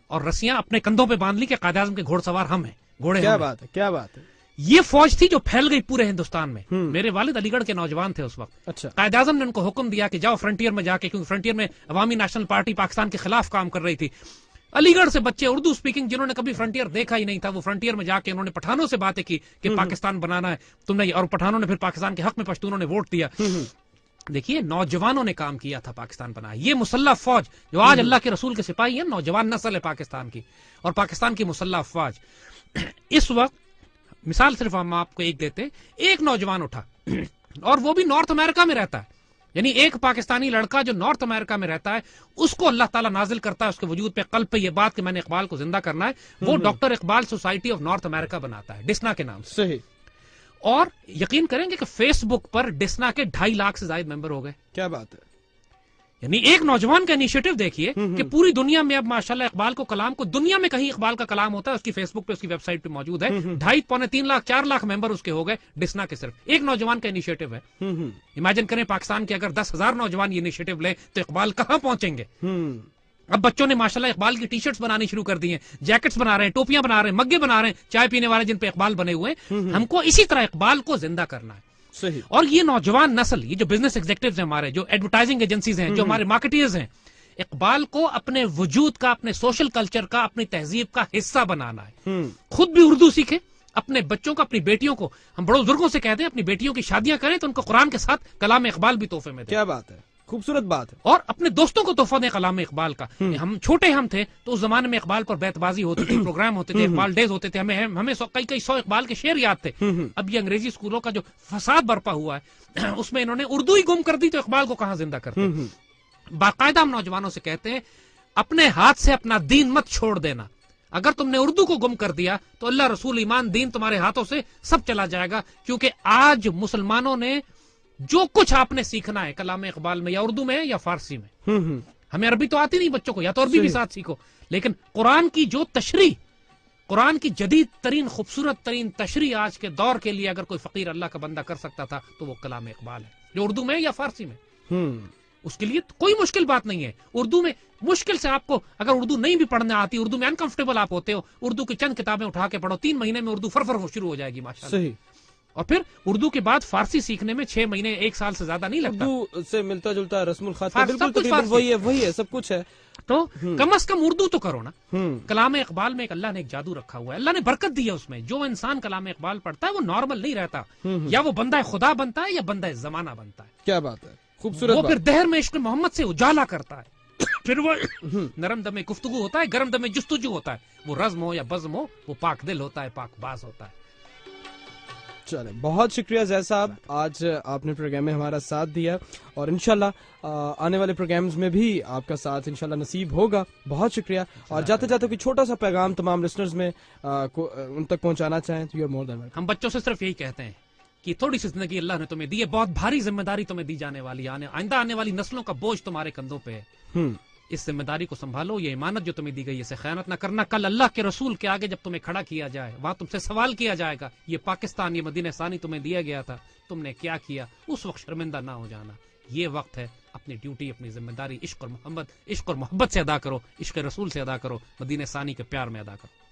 اور رسیاں اپنے کندھوں پہ باندھ لی کہ قائد اعظم کے گھوڑ سوار ہم ہیں، گھوڑے کیا ہم ہیں۔ بات ہے، کیا بات ہے۔ یہ فوج تھی جو پھیل گئی پورے ہندوستان میں۔ میرے والد علی گڑھ کے نوجوان تھے اس وقت۔ اچھا، قائد اعظم نے ان کو حکم دیا کہ جاؤ فرنٹیئر میں جا کے، کیونکہ فرنٹیئر میں عوامی نیشنل پارٹی پاکستان کے خلاف کام کر رہی تھی۔ علی گڑھ سے بچے اردو اسپیکنگ جنہوں نے کبھی فرنٹیئر دیکھا ہی نہیں تھا، وہ فرنٹیئر میں جا کے انہوں نے پٹھانوں سے باتیں کی کہ پاکستان بنانا ہے تم نے، اور پٹھانوں نے پھر پاکستان کے حق میں پشتونوں نے ووٹ دیا۔ دیکھیے، نوجوانوں نے کام کیا تھا پاکستان بنایا۔ یہ مسلح فوج جو آج اللہ کے رسول کے سپاہی ہیں، نوجوان نسل ہے پاکستان کی، اور پاکستان کی مسلح افواج اس وقت، مثال صرف ہم آپ کو ایک دیتے ہیں، ایک نوجوان اٹھا اور وہ بھی نارتھ امریکہ میں رہتا ہے، یعنی ایک پاکستانی لڑکا جو نارتھ امریکہ میں رہتا ہے، اس کو اللہ تعالیٰ نازل کرتا ہے اس کے وجود پہ، قلب پہ یہ بات کہ میں نے اقبال کو زندہ کرنا ہے، وہ doctor Iqbal society of North America بناتا ہے، ڈسنا کے نام سے۔ صحیح۔ اور یقین کریں گے کہ فیس بک پر ڈسنا کے 2.5 لاکھ سے زائد ممبر ہو گئے۔ کیا بات ہے۔ یعنی ایک نوجوان کا انیشیٹو دیکھیے کہ پوری دنیا میں اب ماشاءاللہ اقبال کو کلام کو، دنیا میں کہیں اقبال کا کلام ہوتا ہے اس کی فیس بک پہ، اس کی ویب سائٹ پہ موجود ہے۔ 2.5 پونے 3 لاکھ 4 لاکھ ممبر اس کے ہو گئے ڈسنا کے، صرف ایک نوجوان کا انیشیٹو ہے۔ امیجن کریں پاکستان کے اگر 10,000 نوجوان یہ انیشیٹو لیں تو اقبال کہاں پہنچیں گے۔ اب بچوں نے ماشاءاللہ اقبال کی ٹی شرٹس بنانی شروع کر دی ہیں، جیکٹس بنا رہے ہیں، ٹوپیاں بنا رہے ہیں، مگے بنا رہے ہیں، چائے پینے والے جن پہ اقبال بنے ہوئے ہیں۔ ہم کو اسی طرح اقبال کو زندہ کرنا ہے۔ صحیح۔ اور یہ نوجوان نسل، یہ جو بزنس ایگزیکٹوز ہیں ہمارے، جو ایڈورٹائزنگ ایجنسیز ہیں، جو ہمارے مارکیٹرز ہیں، اقبال کو اپنے وجود کا، اپنے سوشل کلچر کا، اپنی تہذیب کا حصہ بنانا ہے۔ خود بھی اردو سیکھیں، اپنے بچوں کو، اپنی بیٹیوں کو، ہم بڑے بزرگوں سے کہتے ہیں اپنی بیٹیوں کی شادیاں کریں تو ان کو قرآن کے ساتھ کلام اقبال بھی تحفے میں دیں۔ کیا بات ہے، خوبصورت بات ہے۔ اور اپنے دوستوں کو تحفہ دیں کلام اقبال کا۔ ہم چھوٹے تھے تو اس زمانے میں اقبال پر بیت بازی ہوتی تھی، پروگرام ہوتے تھے، اقبال ڈیز ہوتے تھے، ہمیں کئی 100 اقبال کے شعر یاد تھے۔ اب یہ انگریزی اسکولوں کا جو فساد برپا ہوا ہے اس میں انہوں نے اردو ہی گم کر دی، تو اقبال کو کہاں زندہ کرتے۔ باقاعدہ ہم نوجوانوں سے کہتے ہیں اپنے ہاتھ سے اپنا دین مت چھوڑ دینا۔ اگر تم نے اردو کو گم کر دیا تو اللہ، رسول، ایمان، دین تمہارے ہاتھوں سے سب چلا جائے گا، کیونکہ آج مسلمانوں نے جو کچھ آپ نے سیکھنا ہے کلام اقبال میں، یا اردو میں ہے یا فارسی میں، ہمیں عربی تو آتی نہیں بچوں کو، یا تو عربی بھی ساتھ سیکھو، لیکن قرآن کی جو تشریح، قرآن کی جدید ترین، خوبصورت ترین تشریح آج کے دور کے لیے اگر کوئی فقیر اللہ کا بندہ کر سکتا تھا تو وہ کلام اقبال ہے، جو اردو میں ہے یا فارسی میں۔ اس کے لیے کوئی مشکل بات نہیں ہے. اردو میں مشکل سے آپ کو اگر اردو نہیں بھی پڑھنے آتی, اردو میں انکمفرٹیبل آپ ہوتے ہو, اردو کی چند کتابیں اٹھا کے پڑھو, 3 مہینے میں اردو فرفر شروع ہو جائے گی ماشاءاللہ. صحیح. اور پھر اردو کے بعد فارسی سیکھنے میں 6 مہینے 1 سال سے زیادہ نہیں لگتا. اردو سے ملتا جلتا رسم الخط سب بالکل کچھ تقریباً فارسی. وہی ہے سب کچھ ہے. تو کم از کم اردو تو کرو نا. ہوں کلام اقبال میں ایک اللہ نے ایک جادو رکھا ہوا ہے, اللہ نے برکت دی ہے اس میں. جو انسان کلام اقبال پڑھتا ہے وہ نارمل نہیں رہتا, یا وہ بندہ خدا بنتا ہے یا بندہ زمانہ بنتا ہے. کیا بات ہے, خوبصورت وہ بات. پھر دہر میں عشق محمد سے اجالا کرتا ہے. پھر وہ نرم دم گفتگو ہوتا ہے, گرم دم جستجو ہوتا ہے. وہ رزم ہو یا بزم ہو, وہ پاک دل ہوتا ہے, پاک باز ہوتا ہے. چلیں, بہت شکریہ زید صاحب, آج آپ نے پروگرام میں ہمارا ساتھ دیا, اور انشاءاللہ آنے والے پروگرامز میں بھی آپ کا ساتھ انشاءاللہ نصیب ہوگا. بہت شکریہ. اور جاتے جاتے کوئی چھوٹا سا پیغام تمام لسنرز میں ان تک پہنچانا چاہیں تو you are more than welcome. ہم بچوں سے صرف یہی کہتے ہیں کہ تھوڑی سی زندگی اللہ نے تمہیں دی ہے, بہت بھاری ذمہ داری تمہیں دی جانے والی ہے, آئندہ آنے والی نسلوں کا بوجھ تمہارے کندھوں پہ ہے. اس ذمہ داری کو سنبھالو, یہ امانت جو تمہیں دی گئی ہے اسے خیانت نہ کرنا. کل اللہ کے رسول کے آگے جب تمہیں کھڑا کیا جائے, وہاں تم سے سوال کیا جائے گا, یہ پاکستان, یہ مدینہ ثانی تمہیں دیا گیا تھا, تم نے کیا کیا. اس وقت شرمندہ نہ ہو جانا. یہ وقت ہے اپنی ڈیوٹی, اپنی ذمہ داری عشق اور محبت سے ادا کرو, عشق رسول سے ادا کرو, مدینہ ثانی کے پیار میں ادا کرو.